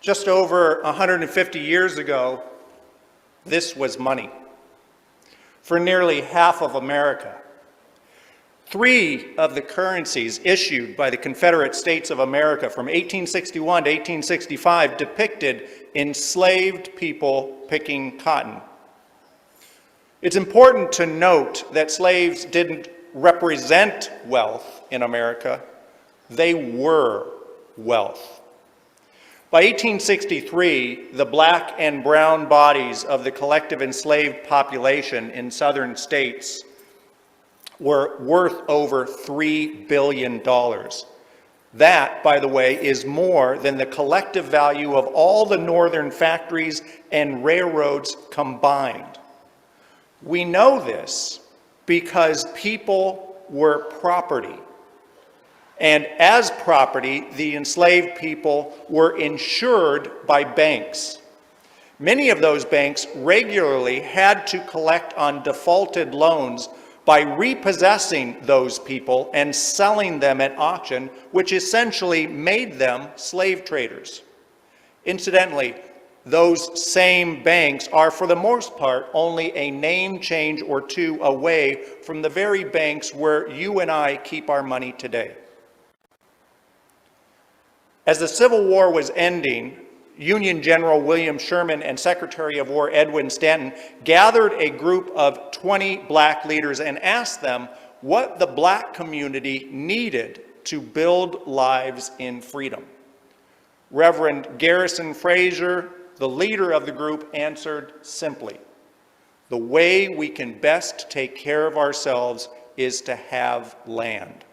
Just over 150 years ago, this was money for nearly half of America. 3 of the currencies issued by the Confederate States of America from 1861 to 1865 depicted enslaved people picking cotton. It's important to note that slaves didn't represent wealth in America, they were wealth. By 1863, the black and brown bodies of the collective enslaved population in southern states were worth over $3 billion. That, by the way, is more than the collective value of all the northern factories and railroads combined. We know this because people were property. And as property, the enslaved people were insured by banks. Many of those banks regularly had to collect on defaulted loans by repossessing those people and selling them at auction, which essentially made them slave traders. Incidentally, those same banks are, for the most part, only a name change or two away from the very banks where you and I keep our money today. As the Civil War was ending, Union General William Sherman and Secretary of War Edwin Stanton gathered a group of 20 black leaders and asked them what the black community needed to build lives in freedom. Reverend Garrison Frazier, the leader of the group, answered simply, "The way we can best take care of ourselves is to have land."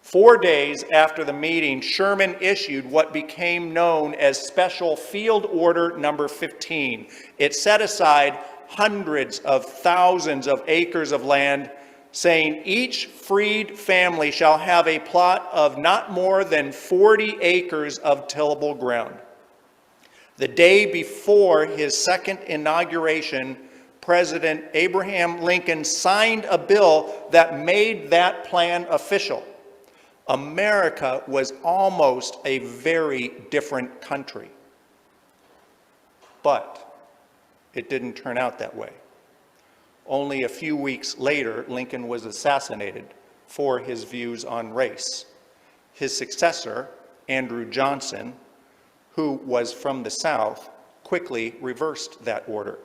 4 days after the meeting, Sherman issued what became known as Special Field Order Number 15. It set aside hundreds of thousands of acres of land, saying each freed family shall have a plot of not more than 40 acres of tillable ground. The day before his second inauguration, President Abraham Lincoln signed a bill that made that plan official. America was almost a very different country. But it didn't turn out that way. Only a few weeks later, Lincoln was assassinated for his views on race. His successor, Andrew Johnson, who was from the South, quickly reversed that order.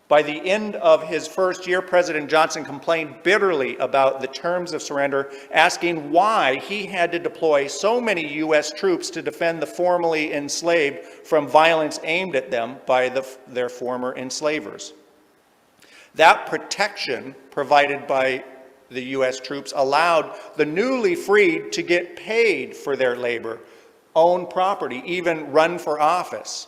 By the end of his first year, President Johnson complained bitterly about the terms of surrender, asking why he had to deploy so many U.S. troops to defend the formerly enslaved from violence aimed at them by their former enslavers. That protection provided by the U.S. troops allowed the newly freed to get paid for their labor, own property, even run for office.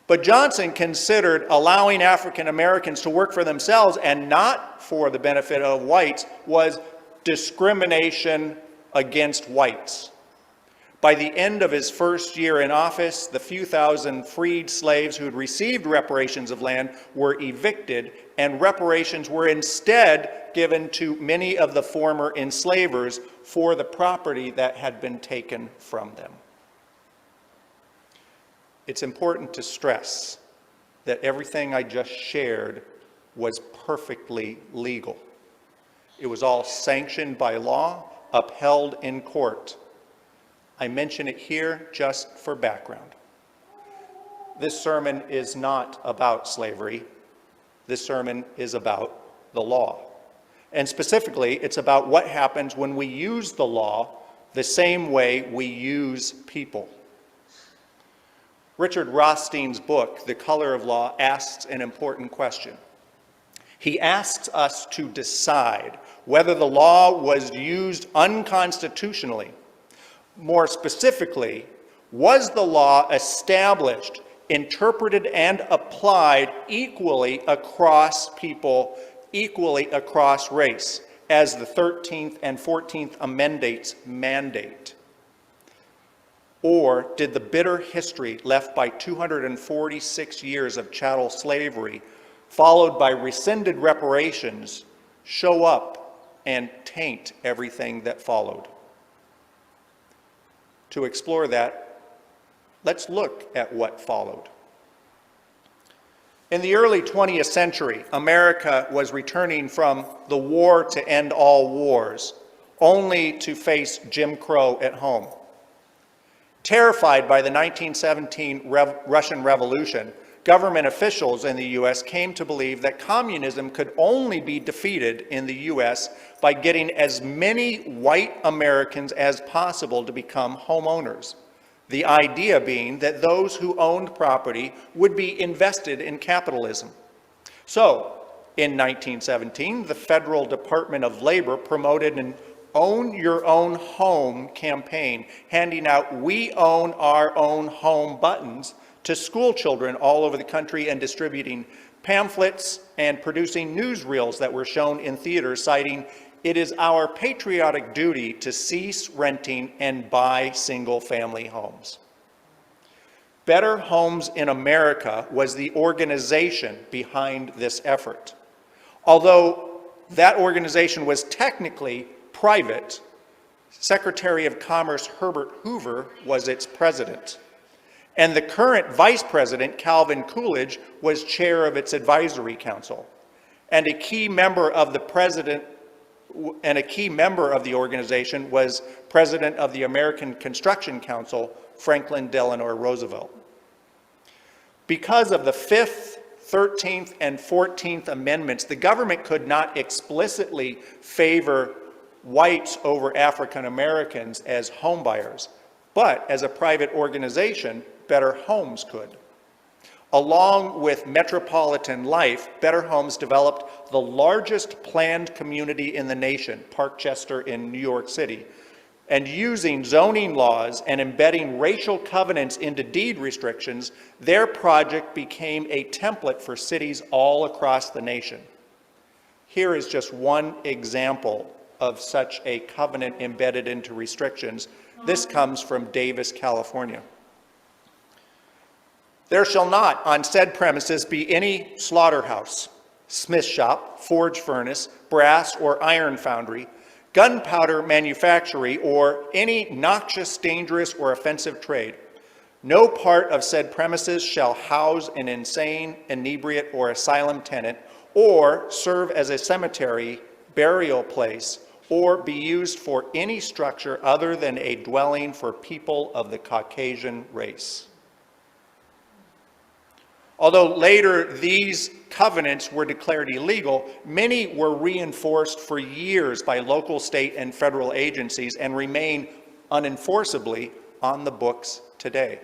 But Johnson considered allowing African Americans to work for themselves and not for the benefit of whites was discrimination against whites. By the end of his first year in office, the few thousand freed slaves who had received reparations of land were evicted, and reparations were instead given to many of the former enslavers for the property that had been taken from them. It's important to stress that everything I just shared was perfectly legal. It was all sanctioned by law, upheld in court. I mention it here just for background. This sermon is not about slavery. This sermon is about the law. And specifically, it's about what happens when we use the law the same way we use people. Richard Rothstein's book, The Color of Law, asks an important question. He asks us to decide whether the law was used unconstitutionally. More specifically, was the law established, interpreted, and applied equally across people, equally across race, as the 13th and 14th Amendments mandate? Or did the bitter history left by 246 years of chattel slavery, followed by rescinded reparations, show up and taint everything that followed? To explore that, let's look at what followed. In the early 20th century, America was returning from the war to end all wars, only to face Jim Crow at home. Terrified by the 1917 Russian Revolution, government officials in the U.S. came to believe that communism could only be defeated in the U.S. by getting as many white Americans as possible to become homeowners. The idea being that those who owned property would be invested in capitalism. So, in 1917, the Federal Department of Labor promoted an Own Your Own Home campaign, handing out "We Own Our Own Home" buttons to school children all over the country and distributing pamphlets and producing newsreels that were shown in theaters citing, "It is our patriotic duty to cease renting and buy single-family homes." Better Homes in America was the organization behind this effort. Although that organization was technically private, Secretary of Commerce Herbert Hoover was its president, and the current Vice President, Calvin Coolidge, was chair of its advisory council, and a key member of the organization was President of the American Construction Council, Franklin Delano Roosevelt. Because of the 5th, 13th, and 14th Amendments, the government could not explicitly favor whites over African Americans as homebuyers, but as a private organization, Better Homes could. Along with Metropolitan Life, Better Homes developed the largest planned community in the nation, Parkchester in New York City, and using zoning laws and embedding racial covenants into deed restrictions, their project became a template for cities all across the nation. Here is just one example of such a covenant embedded into restrictions. This comes from Davis, California. There shall not on said premises be any slaughterhouse, smith shop, forge furnace, brass or iron foundry, gunpowder manufactory, or any noxious, dangerous, or offensive trade. No part of said premises shall house an insane, inebriate, or asylum tenant, or serve as a cemetery, burial place, or be used for any structure other than a dwelling for people of the Caucasian race. Although later these covenants were declared illegal, many were reinforced for years by local, state, and federal agencies and remain unenforceably on the books today.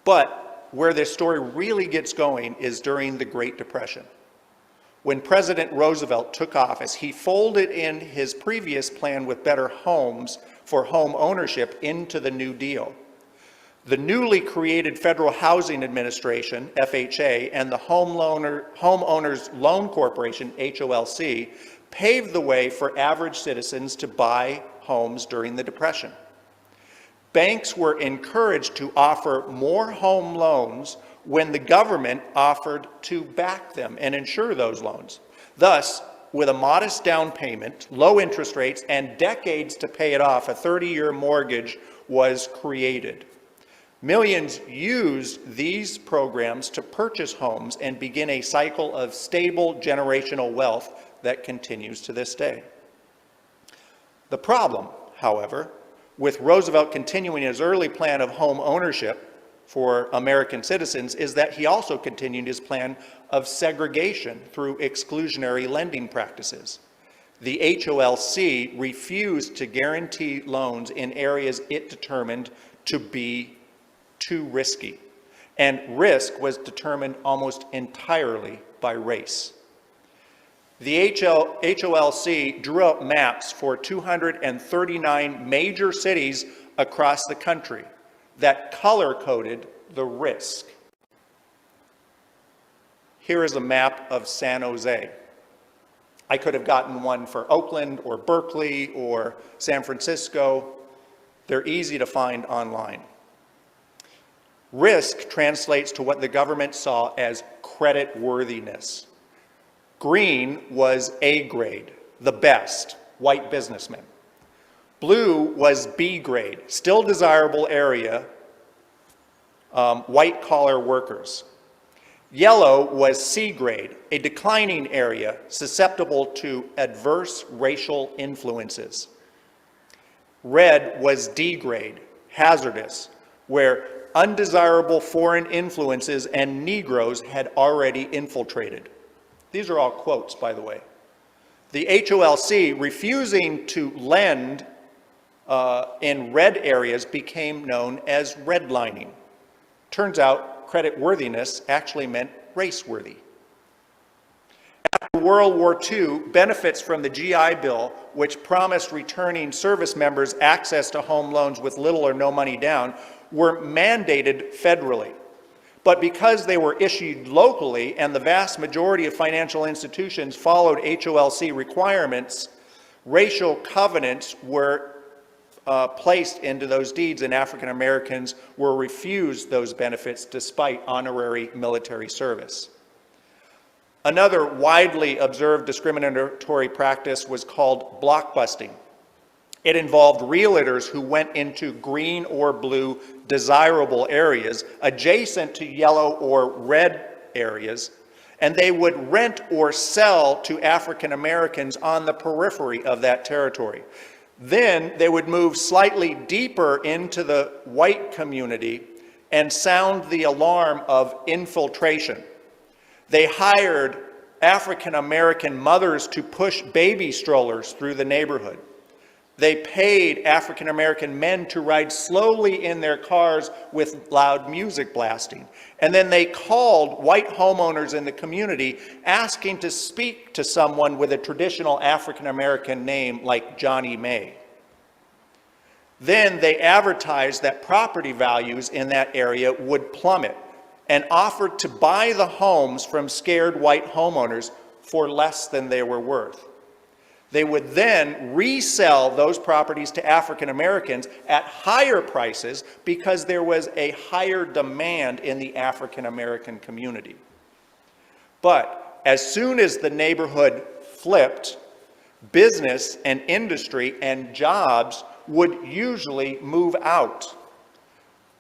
But where this story really gets going is during the Great Depression. When President Roosevelt took office, he folded in his previous plan with better homes for home ownership into the New Deal. The newly created Federal Housing Administration, FHA, and the Homeowners Loan Corporation, HOLC, paved the way for average citizens to buy homes during the Depression. Banks were encouraged to offer more home loans when the government offered to back them and insure those loans. Thus, with a modest down payment, low interest rates, and decades to pay it off, a 30-year mortgage was created. Millions used these programs to purchase homes and begin a cycle of stable generational wealth that continues to this day. The problem, however, with Roosevelt continuing his early plan of home ownership for American citizens is that he also continued his plan of segregation through exclusionary lending practices. The HOLC refused to guarantee loans in areas it determined to be too risky, and risk was determined almost entirely by race. The HOLC drew up maps for 239 major cities across the country that color-coded the risk. Here is a map of San Jose. I could have gotten one for Oakland or Berkeley or San Francisco. They're easy to find online. Risk translates to what the government saw as credit worthiness. Green was A grade, the best, white businessmen. Blue was B grade, still desirable area, white collar workers. Yellow was C grade, a declining area susceptible to adverse racial influences. Red was D grade, hazardous, where undesirable foreign influences and Negroes had already infiltrated. These are all quotes, by the way. The HOLC refusing to lend in red areas became known as redlining. Turns out creditworthiness actually meant race-worthy. After World War II, benefits from the GI Bill, which promised returning service members access to home loans with little or no money down, were mandated federally. But because they were issued locally and the vast majority of financial institutions followed HOLC requirements, racial covenants were placed into those deeds, and African Americans were refused those benefits despite honorary military service. Another widely observed discriminatory practice was called blockbusting. It involved realtors who went into green or blue desirable areas adjacent to yellow or red areas, and they would rent or sell to African Americans on the periphery of that territory. Then they would move slightly deeper into the white community and sound the alarm of infiltration. They hired African American mothers to push baby strollers through the neighborhood. They paid African American men to ride slowly in their cars with loud music blasting. And then they called white homeowners in the community asking to speak to someone with a traditional African American name like Johnny May. Then they advertised that property values in that area would plummet and offered to buy the homes from scared white homeowners for less than they were worth. They would then resell those properties to African Americans at higher prices because there was a higher demand in the African American community. But as soon as the neighborhood flipped, business and industry and jobs would usually move out.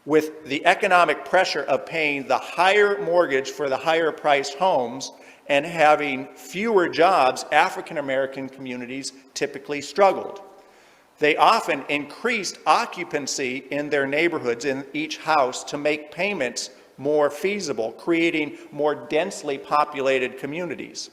With the economic pressure of paying the higher mortgage for the higher priced homes and having fewer jobs, African American communities typically struggled. They often increased occupancy in their neighborhoods in each house to make payments more feasible, creating more densely populated communities.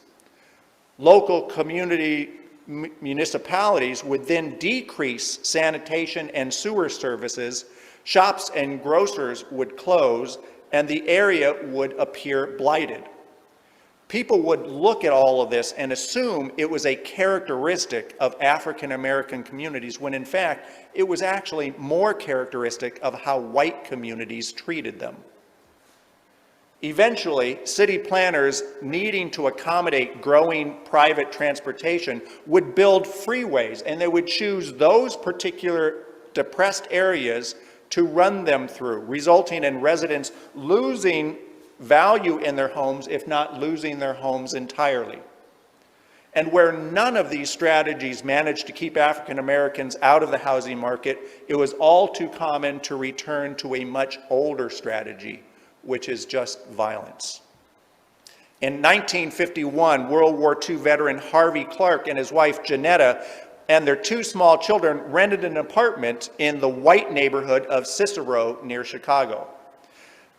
Local community municipalities would then decrease sanitation and sewer services, shops and grocers would close, and the area would appear blighted. People would look at all of this and assume it was a characteristic of African American communities, when in fact it was actually more characteristic of how white communities treated them. Eventually, city planners needing to accommodate growing private transportation would build freeways, and they would choose those particular depressed areas to run them through, resulting in residents losing value in their homes, if not losing their homes entirely. And where none of these strategies managed to keep African Americans out of the housing market, it was all too common to return to a much older strategy, which is just violence. In 1951, World War II veteran Harvey Clark and his wife Janetta and their two small children rented an apartment in the white neighborhood of Cicero near Chicago.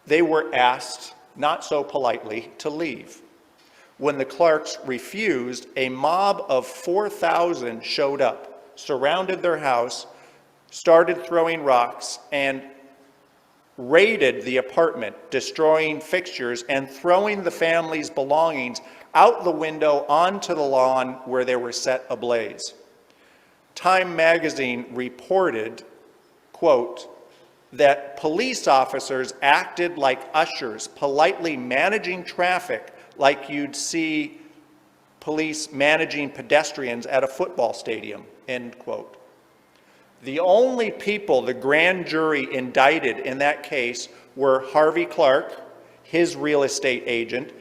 They were asked, not so politely, to leave. When the Clarks refused, a mob of 4,000 showed up, surrounded their house, started throwing rocks, and raided the apartment, destroying fixtures and throwing the family's belongings out the window onto the lawn where they were set ablaze. Time magazine reported, quote, that police officers acted like ushers, politely managing traffic like you'd see police managing pedestrians at a football stadium, end quote. The only people the grand jury indicted in that case were Harvey Clark, his real estate agent,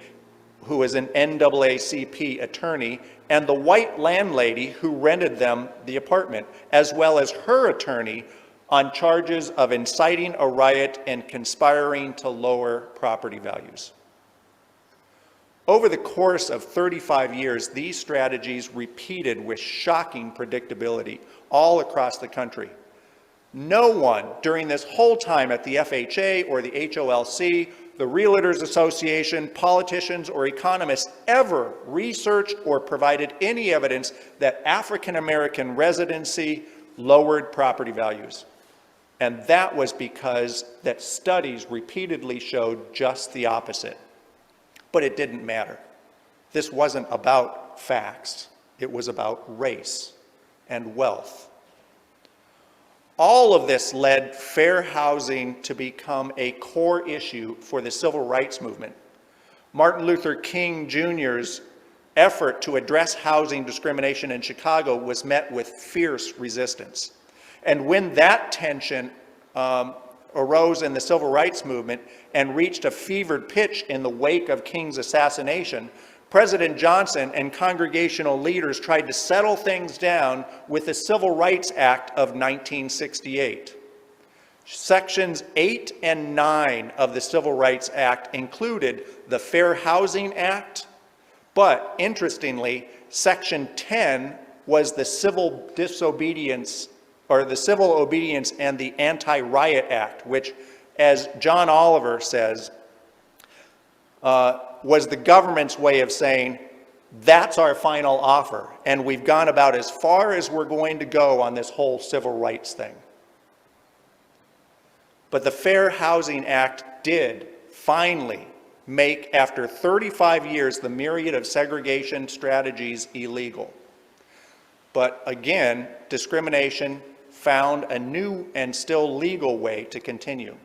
who was an NAACP attorney, and the white landlady who rented them the apartment, as well as her attorney, on charges of inciting a riot and conspiring to lower property values. Over the course of 35 years, these strategies repeated with shocking predictability all across the country. No one during this whole time at the FHA or the HOLC, the Realtors Association, politicians, or economists ever researched or provided any evidence that African American residency lowered property values. And that was because that studies repeatedly showed just the opposite. But it didn't matter. This wasn't about facts. It was about race and wealth. All of this led fair housing to become a core issue for the civil rights movement. Martin Luther King Jr.'s effort to address housing discrimination in Chicago was met with fierce resistance. And when that tension arose in the civil rights movement and reached a fevered pitch in the wake of King's assassination, President Johnson and congregational leaders tried to settle things down with the Civil Rights Act of 1968. Sections 8 and 9 of the Civil Rights Act included the Fair Housing Act, but interestingly, Section 10 was the civil disobedience, or the Civil Obedience and the Anti-Riot Act, which, as John Oliver says, was the government's way of saying, that's our final offer, and we've gone about as far as we're going to go on this whole civil rights thing. But the Fair Housing Act did finally make, after 35 years, the myriad of segregation strategies illegal. But again, discrimination found a new and still legal way to continue.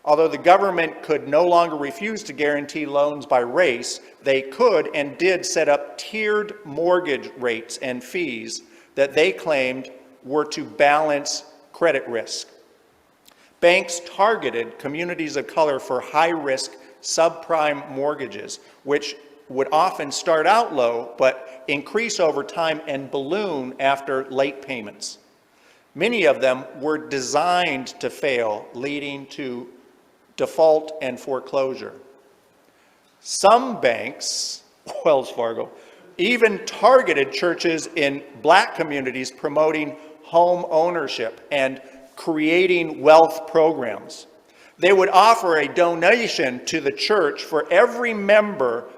Although the government could no longer refuse to guarantee loans by race, they could and did set up tiered mortgage rates and fees that they claimed were to balance credit risk. Banks targeted communities of color for high-risk subprime mortgages, which would often start out low but increase over time and balloon after late payments. Many of them were designed to fail, leading to default and foreclosure. Some banks, Wells Fargo, even targeted churches in black communities promoting home ownership and creating wealth programs. They would offer a donation to the church for every member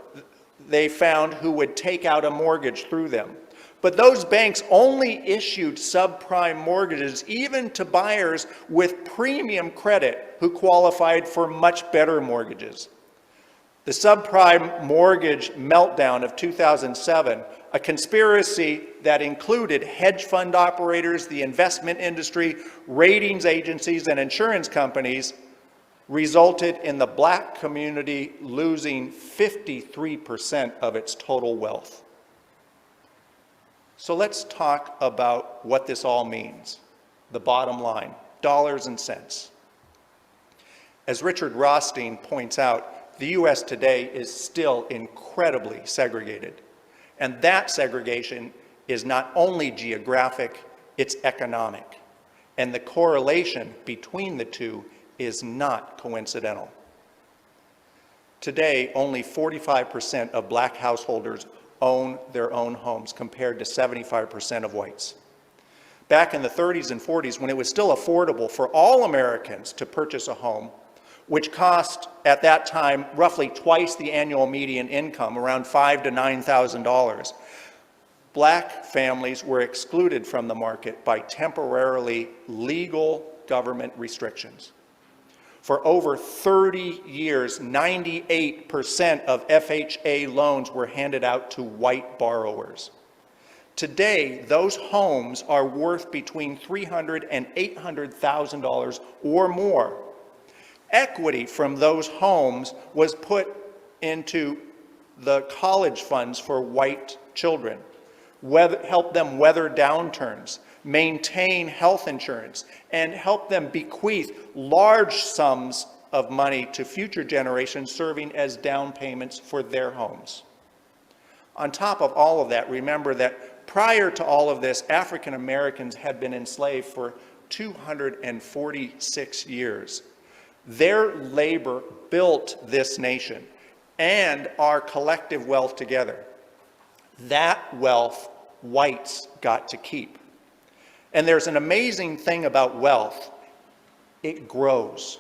they found who would take out a mortgage through them. But those banks only issued subprime mortgages even to buyers with premium credit who qualified for much better mortgages. The subprime mortgage meltdown of 2007, a conspiracy that included hedge fund operators, the investment industry, ratings agencies, and insurance companies, resulted in the black community losing 53% of its total wealth. So let's talk about what this all means, the bottom line, dollars and cents. As Richard Rothstein points out, the U.S. today is still incredibly segregated. And that segregation is not only geographic, it's economic. And the correlation between the two is not coincidental. Today, only 45% of black householders own their own homes, compared to 75% of whites. Back in the 30s and 40s, when it was still affordable for all Americans to purchase a home, which cost at that time roughly twice the annual median income, around $5,000 to $9,000, black families were excluded from the market by temporarily legal government restrictions. For over 30 years, 98% of FHA loans were handed out to white borrowers. Today, those homes are worth between $300,000 and $800,000 or more. Equity from those homes was put into the college funds for white children, help them weather downturns, maintain health insurance, and help them bequeath large sums of money to future generations, serving as down payments for their homes. On top of all of that, remember that prior to all of this, African Americans had been enslaved for 246 years. Their labor built this nation and our collective wealth together. That wealth whites got to keep. And there's an amazing thing about wealth. It grows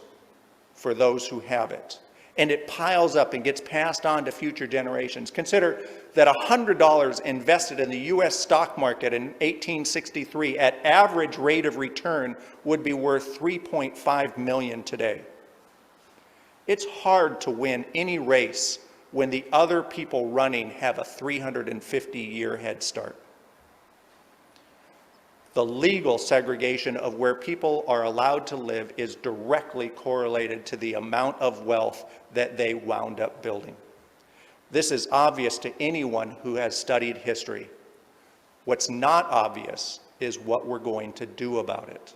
for those who have it. And it piles up and gets passed on to future generations. Consider that $100 invested in the U.S. stock market in 1863 at average rate of return would be worth $3.5 million today. It's hard to win any race when the other people running have a 350-year head start. The legal segregation of where people are allowed to live is directly correlated to the amount of wealth that they wound up building. This is obvious to anyone who has studied history. What's not obvious is what we're going to do about it.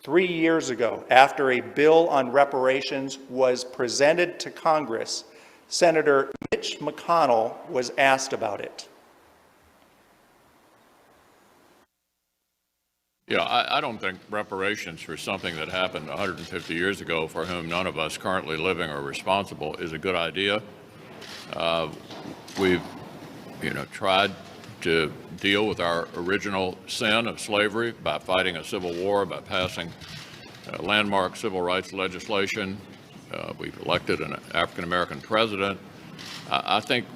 3 years ago, after a bill on reparations was presented to Congress, Senator Mitch McConnell was asked about it. Yeah, I don't think reparations for something that happened 150 years ago, for whom none of us currently living are responsible, is a good idea. We've, tried to deal with our original sin of slavery by fighting a civil war, by passing landmark civil rights legislation. We've elected an African-American president. I think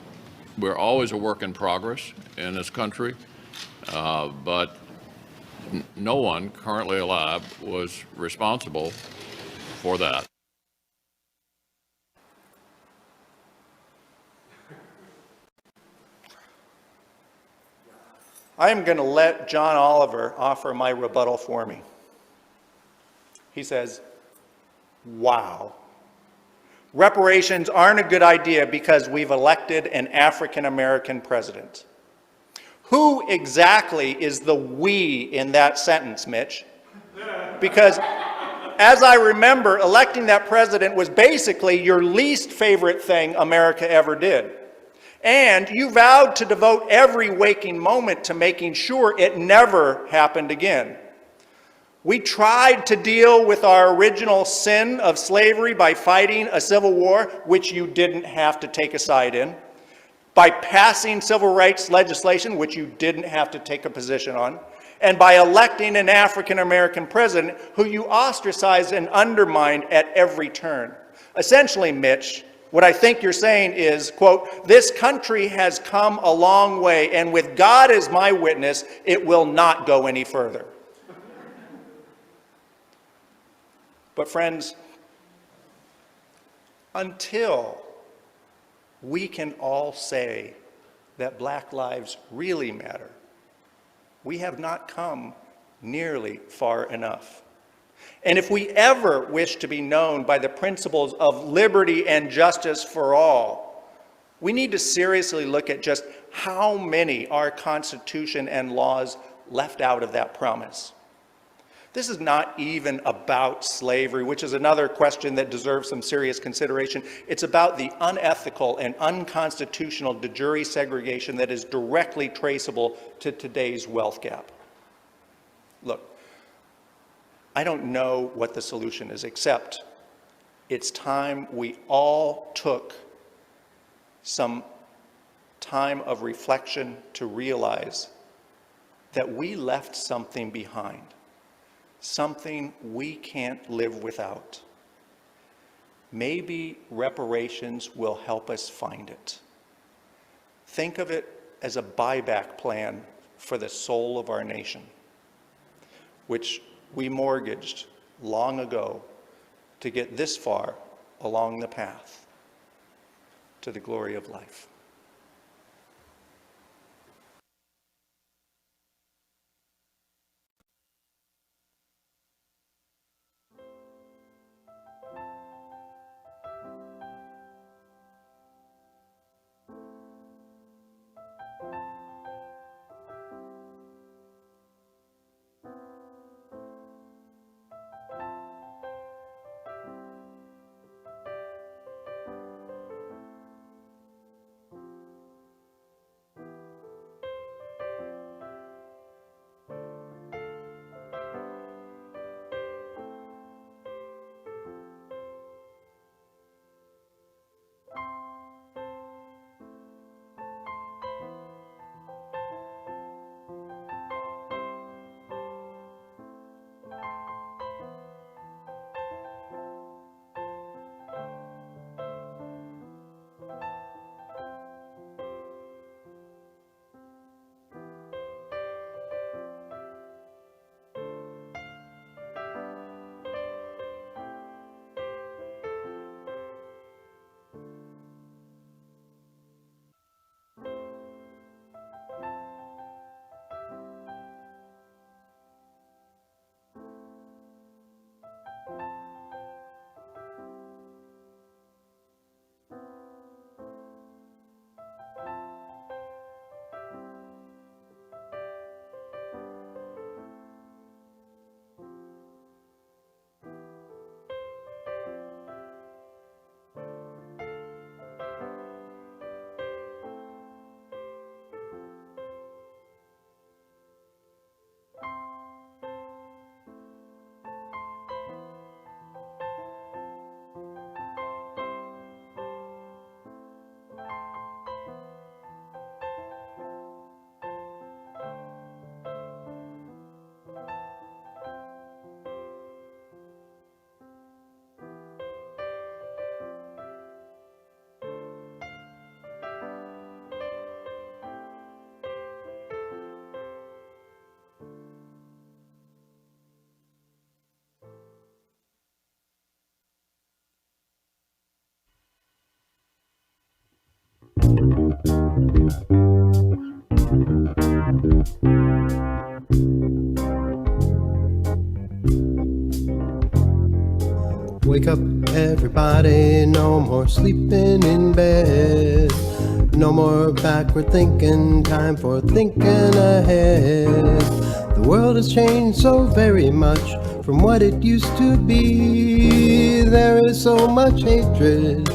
we're always a work in progress in this country, but no one currently alive was responsible for that. I am going to let John Oliver offer my rebuttal for me. He says, Wow. Reparations aren't a good idea because we've elected an African American president. Who exactly is the we in that sentence, Mitch? Because as I remember, electing that president was basically your least favorite thing America ever did. And you vowed to devote every waking moment to making sure it never happened again. We tried to deal with our original sin of slavery by fighting a civil war, which you didn't have to take a side in, by passing civil rights legislation, which you didn't have to take a position on, and by electing an African American president who you ostracized and undermined at every turn. Essentially, Mitch, what I think you're saying is, quote, this country has come a long way, and with God as my witness, it will not go any further. But friends, until we can all say that black lives really matter, we have not come nearly far enough. And if we ever wish to be known by the principles of liberty and justice for all, we need to seriously look at just how many our Constitution and laws left out of that promise. This is not even about slavery, which is another question that deserves some serious consideration. It's about the unethical and unconstitutional de jure segregation that is directly traceable to today's wealth gap. Look, I don't know what the solution is, except it's time we all took some time of reflection to realize that we left something behind. Something we can't live without. Maybe reparations will help us find it. Think of it as a buyback plan for the soul of our nation, which we mortgaged long ago to get this far along the path to the glory of life. Wake up, everybody, no more sleeping in bed. No more backward thinking, time for thinking ahead. The world has changed so very much from what it used to be. There is so much hatred,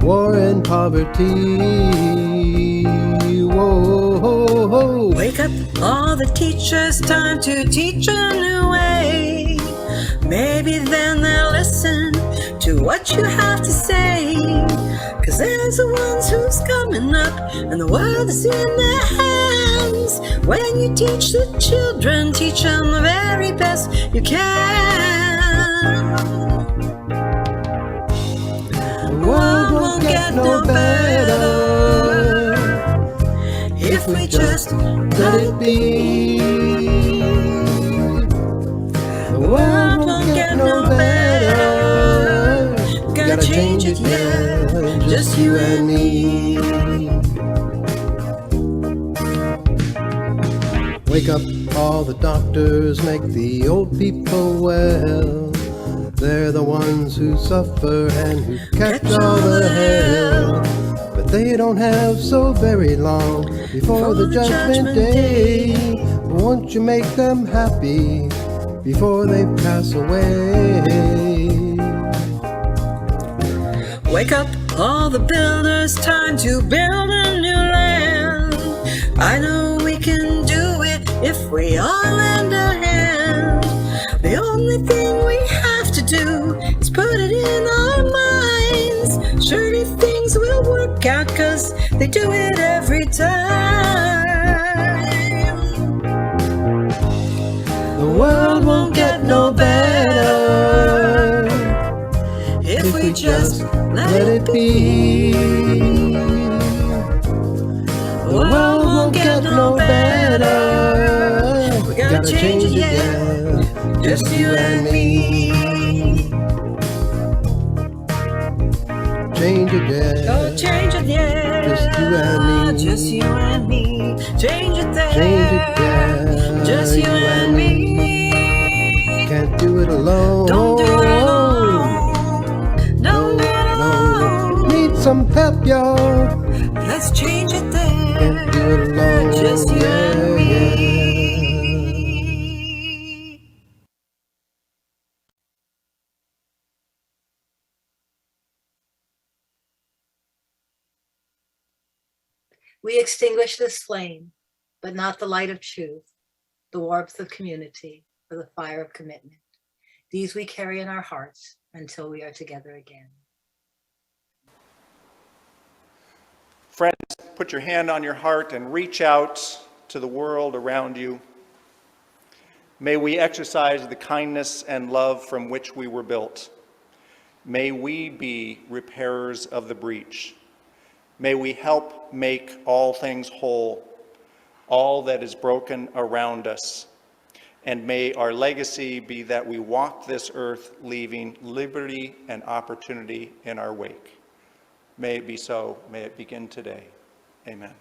war and poverty. Whoa, whoa, whoa. Wake up, all the teachers, time to teach a new way. Maybe then they'll listen to what you have to say. 'Cause there's the ones who's coming up, and the world is in their hands. When you teach the children, teach them the very best you can. The world won't get no better if we just let it be. The world won't get no better. Gotta change it, yeah, just you and me. Wake up, all the doctors, make the old people well. They're the ones who suffer and who catch all the hell. But they don't have so very long before the judgment day. Won't you make them happy before they pass away? Wake up, all the builders, time to build a new land. I know we can do it if we all lend a hand. The only thing we have to do is put it in our minds. Surely things will work out, 'cause they do it every time. The world won't get no better if we just let it be. The world won't get no better. We gotta change it, yeah, just you and me. Change it, yeah. Oh, change it, yeah, just you and me. Just you and me. Change it there, Change it, yeah, just you and me. Can't do it alone. Don't do it alone. Don't do it alone. Need some pep, y'all. Let's change it there. Can't do it alone. Just you and me. We extinguish this flame, but not the light of truth, the warmth of community, or the fire of commitment. These we carry in our hearts until we are together again. Friends, put your hand on your heart and reach out to the world around you. May we exercise the kindness and love from which we were built. May we be repairers of the breach. May we help make all things whole, all that is broken around us. And may our legacy be that we walk this earth leaving liberty and opportunity in our wake. May it be so. May it begin today. Amen.